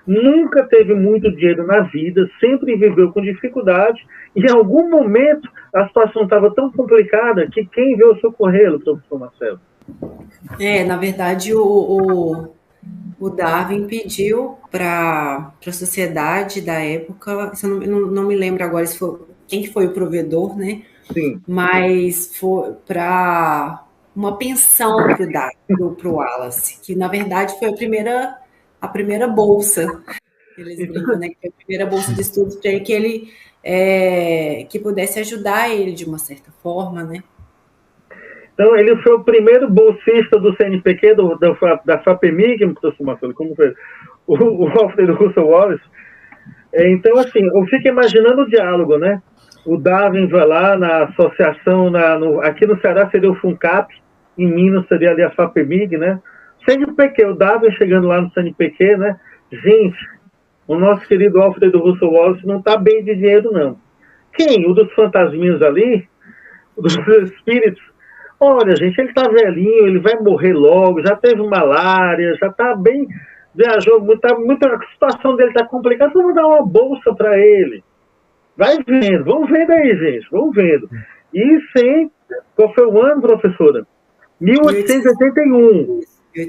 nunca teve muito dinheiro na vida, sempre viveu com dificuldade, e em algum momento a situação estava tão complicada que quem veio socorrê-lo, professor Marcelo? Na verdade, o Darwin pediu para a sociedade da época, eu não me lembro agora se foi quem que foi o provedor, né? Sim. Mas foi para uma pensão para o Wallace, que na verdade foi a primeira bolsa. Eles brincam, né? Que foi a primeira bolsa de estudos para ele, que ele que pudesse ajudar ele de uma certa forma, né? Então, ele foi o primeiro bolsista do CNPq, da FAPEMIG, professor Marcelo, como foi? O Alfred Russel Wallace. Então, assim, eu fico imaginando o diálogo, né? O Darwin vai lá na associação, aqui no Ceará seria o FUNCAP, em Minas seria ali a FAPEMIG, né? CNPq, o Darwin chegando lá no CNPq, né? Gente, o nosso querido Alfred Russel Wallace não está bem de dinheiro, não. Quem? O dos fantasminhas ali? O dos espíritos? Olha, gente, ele está velhinho, ele vai morrer logo, já teve malária, já está bem... Viajou, a situação dele está complicada, vamos dar uma bolsa para ele. Vai vendo, vamos vendo aí, gente, vamos vendo. E sim, qual foi o ano, professora? 1881.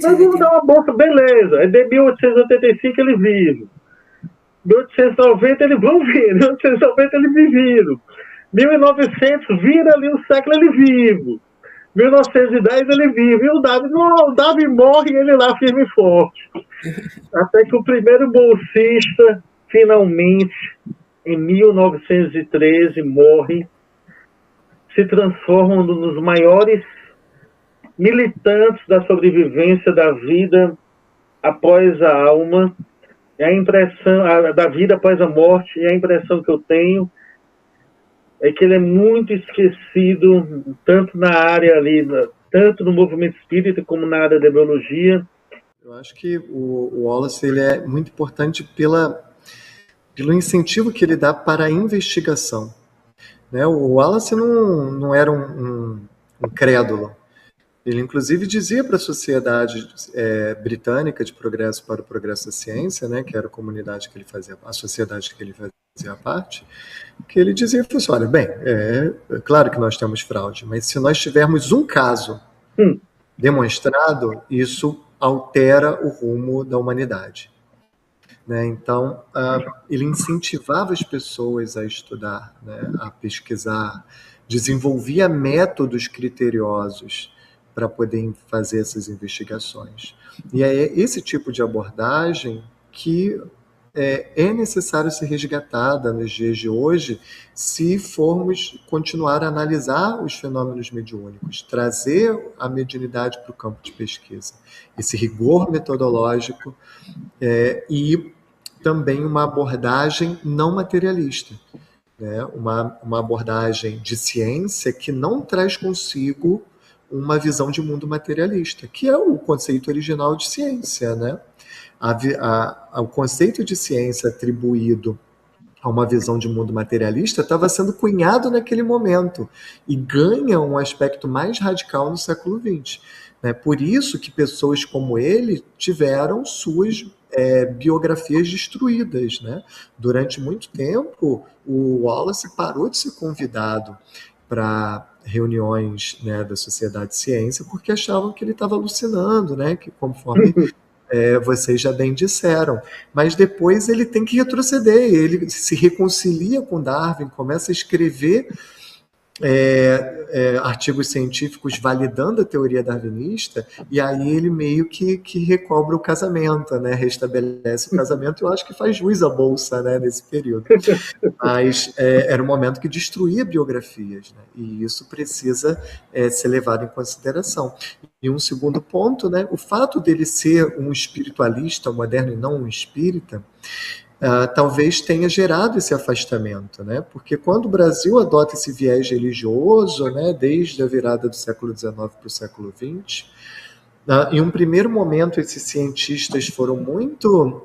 Nós vamos dar uma bolsa, beleza. É de 1885 ele vive. 1890 ele, vamos ver, 1890 ele vivido. 1900 vira ali o século ele vivo. 1910 ele vive. E o Darwin morre e ele lá firme e forte. Até que o primeiro bolsista, finalmente, em 1913, morre, se transforma um dos maiores militantes da sobrevivência da vida após a alma, e a impressão da vida após a morte, e a impressão que eu tenho é que ele é muito esquecido, tanto na área ali, tanto no movimento espírita como na área da biologia. Eu acho que o Wallace ele é muito importante pelo incentivo que ele dá para a investigação. Né? O Wallace não era um crédulo. Ele, inclusive, dizia para a Sociedade Britânica de Progresso para o Progresso da Ciência, né, que era a comunidade que ele fazia, a sociedade que ele fazia parte, que ele dizia assim, olha, bem, é claro que nós temos fraude, mas se nós tivermos um caso demonstrado, isso altera o rumo da humanidade. Né? Então, ele incentivava as pessoas a estudar, né, a pesquisar, desenvolvia métodos criteriosos para poder fazer essas investigações. E é esse tipo de abordagem que é necessário ser resgatada nos dias de hoje se formos continuar a analisar os fenômenos mediúnicos, trazer a mediunidade para o campo de pesquisa, esse rigor metodológico e também uma abordagem não materialista, né? Uma abordagem de ciência que não traz consigo uma visão de mundo materialista, que é o conceito original de ciência, né? O conceito de ciência atribuído a uma visão de mundo materialista estava sendo cunhado naquele momento e ganha um aspecto mais radical no século XX. Né? Por isso que pessoas como ele tiveram suas biografias destruídas. Né? Durante muito tempo, o Wallace parou de ser convidado para reuniões, né, da Sociedade de Ciência, porque achavam que ele estava alucinando, né, que conforme vocês já bem disseram. Mas depois ele tem que retroceder, ele se reconcilia com Darwin, começa a escrever artigos científicos validando a teoria darwinista, e aí ele meio que recobra o casamento, né? Restabelece o casamento, e eu acho que faz jus à bolsa, né, nesse período. Mas era um momento que destruía biografias, né? E isso precisa ser levado em consideração. E um segundo ponto, né, o fato dele ser um espiritualista moderno e não um espírita, talvez tenha gerado esse afastamento, né? Porque quando o Brasil adota esse viés religioso, né, desde a virada do século XIX para o século XX, em um primeiro momento esses cientistas foram muito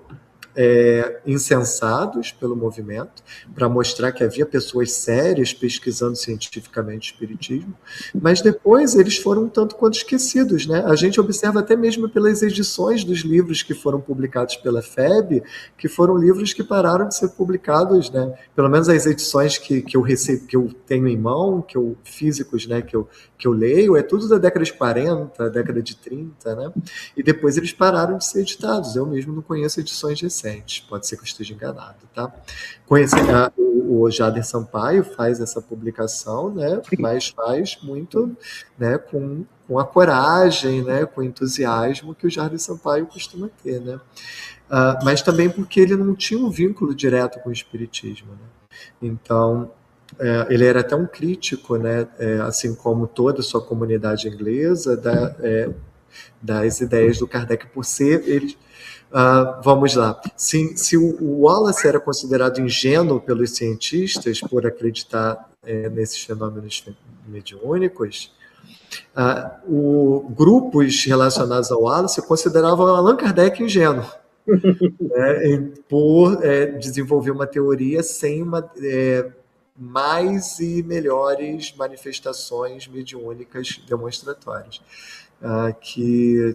incensados pelo movimento, para mostrar que havia pessoas sérias pesquisando cientificamente o espiritismo, mas depois eles foram um tanto quanto esquecidos, né? A gente observa até mesmo pelas edições dos livros que foram publicados pela FEB, que foram livros que pararam de ser publicados, né? Pelo menos as edições que eu recebo, que eu tenho em mão, físicos, né, que eu leio, é tudo da década de 40, década de 30, né? E depois eles pararam de ser editados. Eu mesmo não conheço edições recentes. recentes, pode ser que eu esteja enganado, tá? O Jader Sampaio faz essa publicação, né, mas faz muito, né, com a coragem, né, com o entusiasmo que o Jader Sampaio costuma ter, né? Mas também porque ele não tinha um vínculo direto com o espiritismo, né? Então, ele era até um crítico, né, assim como toda a sua comunidade inglesa, das ideias do Kardec, por ser ele. Vamos lá. Se o Wallace era considerado ingênuo pelos cientistas por acreditar nesses fenômenos mediúnicos, grupos relacionados ao Wallace consideravam Allan Kardec ingênuo, por desenvolver uma teoria sem mais e melhores manifestações mediúnicas demonstratórias, que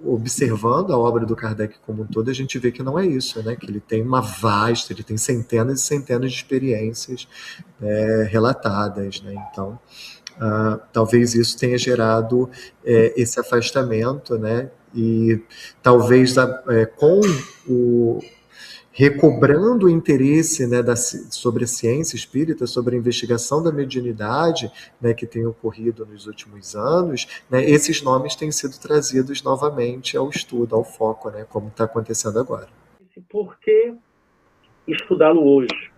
observando a obra do Kardec como um todo, a gente vê que não é isso, né? Que ele tem ele tem centenas e centenas de experiências relatadas, né? Então, talvez isso tenha gerado esse afastamento, né? E talvez com recobrando o interesse, né, sobre a ciência espírita, sobre a investigação da mediunidade, né, que tem ocorrido nos últimos anos, né, esses nomes têm sido trazidos novamente ao estudo, ao foco, né, como está acontecendo agora. Por que estudá-lo hoje?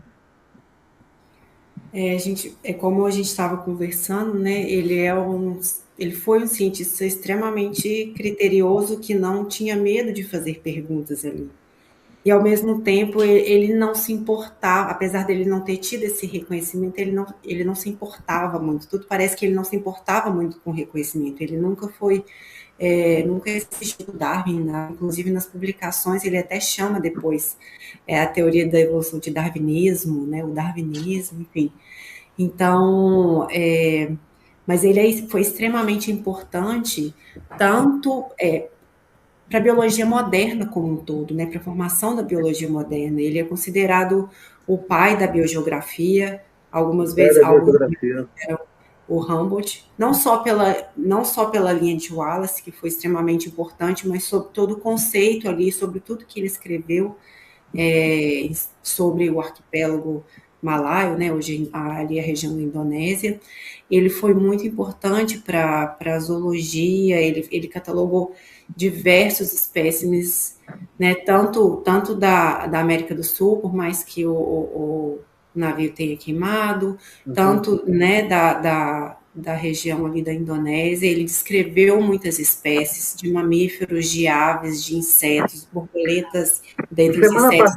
Como a gente estava conversando, né, ele foi um cientista extremamente criterioso que não tinha medo de fazer perguntas ali. E, ao mesmo tempo, ele não se importava, apesar dele não ter tido esse reconhecimento, ele não se importava muito. Tudo parece que ele não se importava muito com o reconhecimento. Ele nunca assistiu Darwin, né? Inclusive nas publicações, ele até chama depois a teoria da evolução de darwinismo, né? O darwinismo, enfim. Então, mas ele foi extremamente importante, tanto para a biologia moderna como um todo, né, para a formação da biologia moderna. Ele é considerado o pai da biogeografia, algumas vezes o Humboldt, não só pela linha de Wallace, que foi extremamente importante, mas sobre todo o conceito ali, sobre tudo que ele escreveu sobre o arquipélago malaio, né, hoje ali a região da Indonésia. Ele foi muito importante para a zoologia, ele catalogou diversos espécimes, né, tanto da América do Sul, por mais que o navio tenha queimado, tanto, né, da região ali da Indonésia. Ele descreveu muitas espécies de mamíferos, de aves, de insetos, borboletas dentro dos insetos.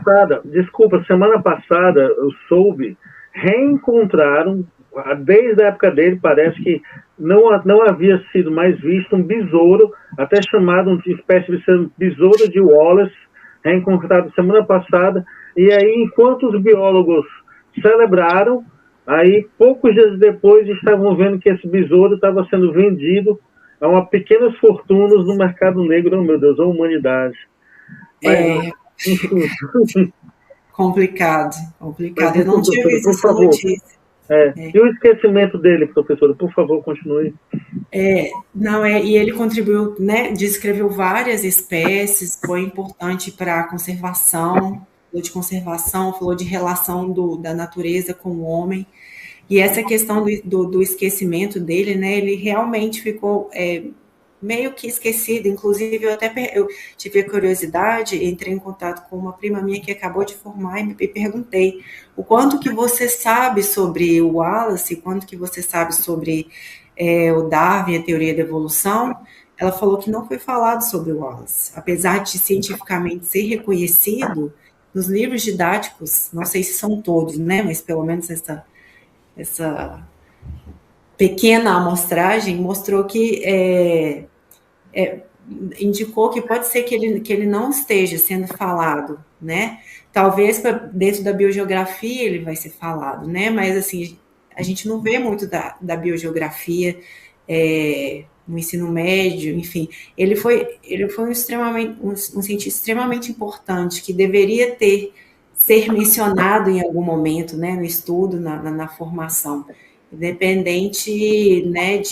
Semana passada eu soube, reencontraram, desde a época dele, parece que não havia sido mais visto um besouro, até chamado de espécie de besouro de Wallace, reencontrado semana passada. E aí, enquanto os biólogos celebraram, aí poucos dias depois estavam vendo que esse besouro estava sendo vendido a uma pequenas fortunas no mercado negro. Oh, meu Deus, a humanidade. Complicado. Eu não tinha visto essa notícia. E o esquecimento dele, professora, por favor, continue. E ele contribuiu, né, descreveu várias espécies, foi importante para a conservação, falou de conservação, falou de relação da natureza com o homem, e essa questão do esquecimento dele, né, ele realmente ficou meio que esquecido. Inclusive, eu tive a curiosidade, entrei em contato com uma prima minha que acabou de formar e me perguntei o quanto que você sabe sobre o Wallace, quanto que você sabe sobre o Darwin, a teoria da evolução. Ela falou que não foi falado sobre o Wallace, apesar de cientificamente ser reconhecido nos livros didáticos, não sei se são todos, né, mas pelo menos essa pequena amostragem mostrou que indicou que pode ser que ele não esteja sendo falado, né? Talvez dentro da biogeografia ele vai ser falado, né? Mas assim, a gente não vê muito da biogeografia no ensino médio, enfim. Ele foi um cientista extremamente importante, que deveria ser mencionado em algum momento, né? No estudo, na formação, independente, né,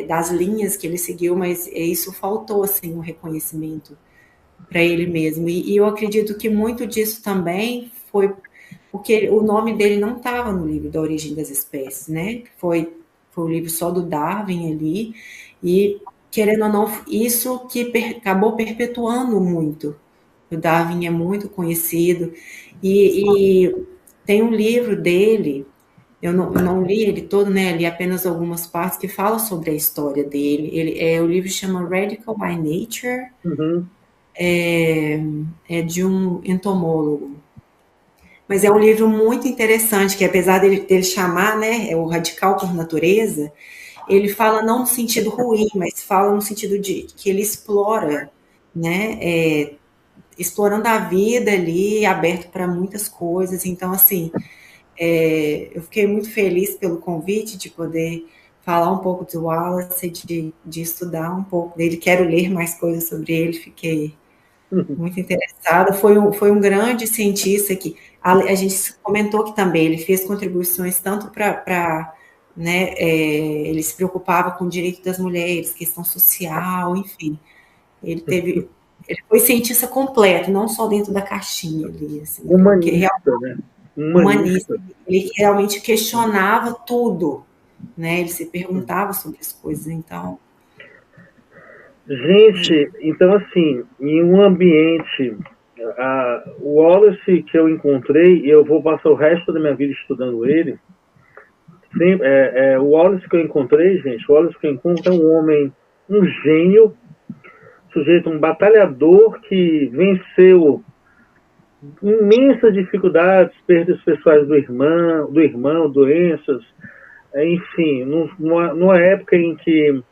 das linhas que ele seguiu, mas isso faltou, assim, um reconhecimento para ele mesmo. E eu acredito que muito disso também foi porque o nome dele não estava no livro da Origem das Espécies, né? Foi o livro só do Darwin ali, e querendo ou não, isso que acabou perpetuando muito. O Darwin é muito conhecido, e tem um livro dele, eu não li ele todo, né? Li apenas algumas partes que fala sobre a história dele. O livro chama Radical by Nature, é de um entomólogo. Mas é um livro muito interessante, que apesar dele chamar, né, o Radical por Natureza, ele fala não no sentido ruim, mas fala no sentido de que ele explora, né, explorando a vida ali, aberto para muitas coisas. Então, assim, eu fiquei muito feliz pelo convite de poder falar um pouco do Wallace, de estudar um pouco dele. Quero ler mais coisas sobre ele, fiquei muito interessada. Foi um grande cientista que a gente comentou que também ele fez contribuições tanto para né, ele se preocupava com o direito das mulheres, questão social, enfim. Ele foi cientista completo, não só dentro da caixinha ali. Assim, Humanista, né? Humanista. Ele realmente questionava tudo, né? Ele se perguntava sobre as coisas, então... Gente, então assim, em um ambiente, o Wallace que eu encontrei, e eu vou passar o resto da minha vida estudando ele, o Wallace que eu encontrei, gente, o Wallace que eu encontro é um homem, um gênio, sujeito, um batalhador que venceu imensas dificuldades, perdas pessoais do irmão, doenças, enfim, numa época em que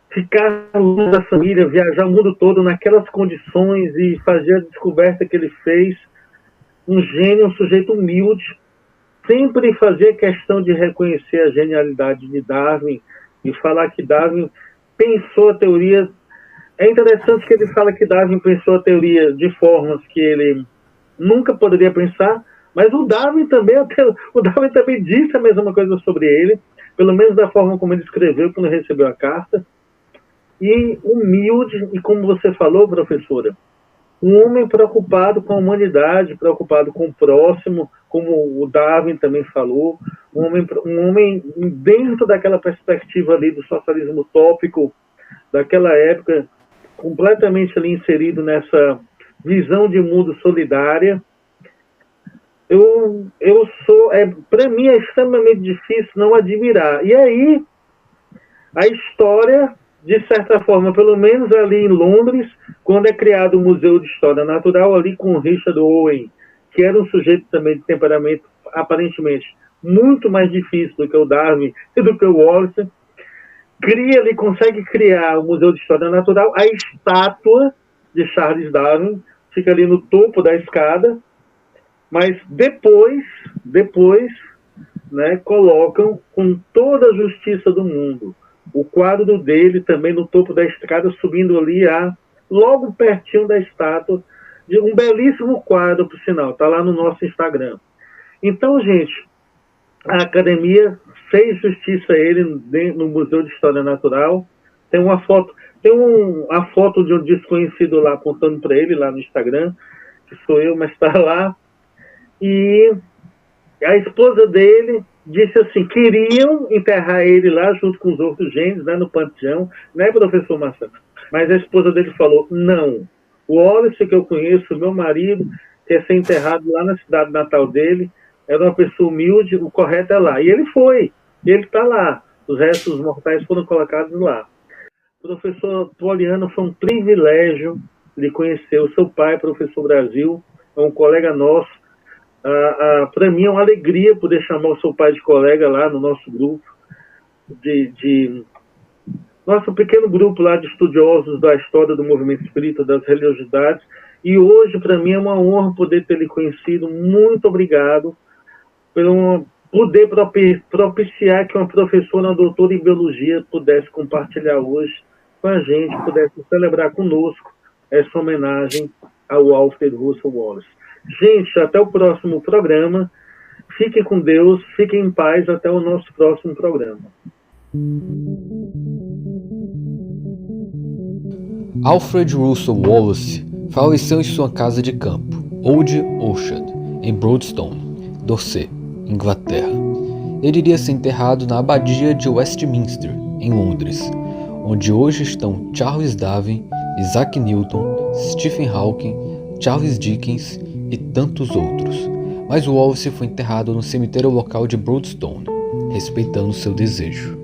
ficar longe da família, viajar o mundo todo naquelas condições e fazer a descoberta que ele fez, um gênio, um sujeito humilde, sempre fazia questão de reconhecer a genialidade de Darwin e falar que Darwin pensou a teoria. É interessante que ele fala que Darwin pensou a teoria de formas que ele nunca poderia pensar, mas o Darwin também disse a mesma coisa sobre ele, pelo menos da forma como ele escreveu quando recebeu a carta. E humilde, e como você falou, professora, um homem preocupado com a humanidade, preocupado com o próximo, como o Darwin também falou, um homem dentro daquela perspectiva ali do socialismo utópico daquela época, completamente ali inserido nessa visão de mundo solidária. Para mim é extremamente difícil não admirar. E aí, a história, de certa forma, pelo menos ali em Londres, quando é criado o Museu de História Natural, ali com o Richard Owen, que era um sujeito também de temperamento aparentemente muito mais difícil do que o Darwin e do que o Wallace, consegue criar o Museu de História Natural, a estátua de Charles Darwin fica ali no topo da escada, mas depois, né, colocam com toda a justiça do mundo o quadro dele também no topo da escada, subindo ali logo pertinho da estátua, de um belíssimo quadro, por sinal, está lá no nosso Instagram. Então, gente, a academia fez justiça a ele no Museu de História Natural. Tem uma foto de um desconhecido lá apontando para ele lá no Instagram, que sou eu, mas está lá. E a esposa dele disse assim, queriam enterrar ele lá junto com os outros gênios, né, no panteão, né, professor Marcelo? Mas a esposa dele falou, não, o Wallace que eu conheço, meu marido, quer ser enterrado lá na cidade natal dele, era uma pessoa humilde, o correto é lá. E ele foi, ele está lá, os restos mortais foram colocados lá. O professor Poliano, foi um privilégio de conhecer o seu pai, professor Brasil, é um colega nosso. Para mim é uma alegria poder chamar o seu pai de colega lá no nosso grupo, nosso pequeno grupo lá de estudiosos da história do movimento espírita, das religiosidades, e hoje para mim é uma honra poder ter lhe conhecido. Muito obrigado por poder propiciar que uma professora, uma doutora em biologia, pudesse compartilhar hoje com a gente, pudesse celebrar conosco essa homenagem ao Alfred Russel Wallace. Gente, até o próximo programa. Fiquem com Deus, fiquem em paz, até o nosso próximo programa. Alfred Russel Wallace faleceu em sua casa de campo, Old Orchard, em Broadstone, Dorset, Inglaterra. Ele iria ser enterrado na abadia de Westminster, em Londres, onde hoje estão Charles Darwin, Isaac Newton, Stephen Hawking, Charles Dickens e tantos outros. Mas Wallace foi enterrado no cemitério local de Broadstone, respeitando seu desejo.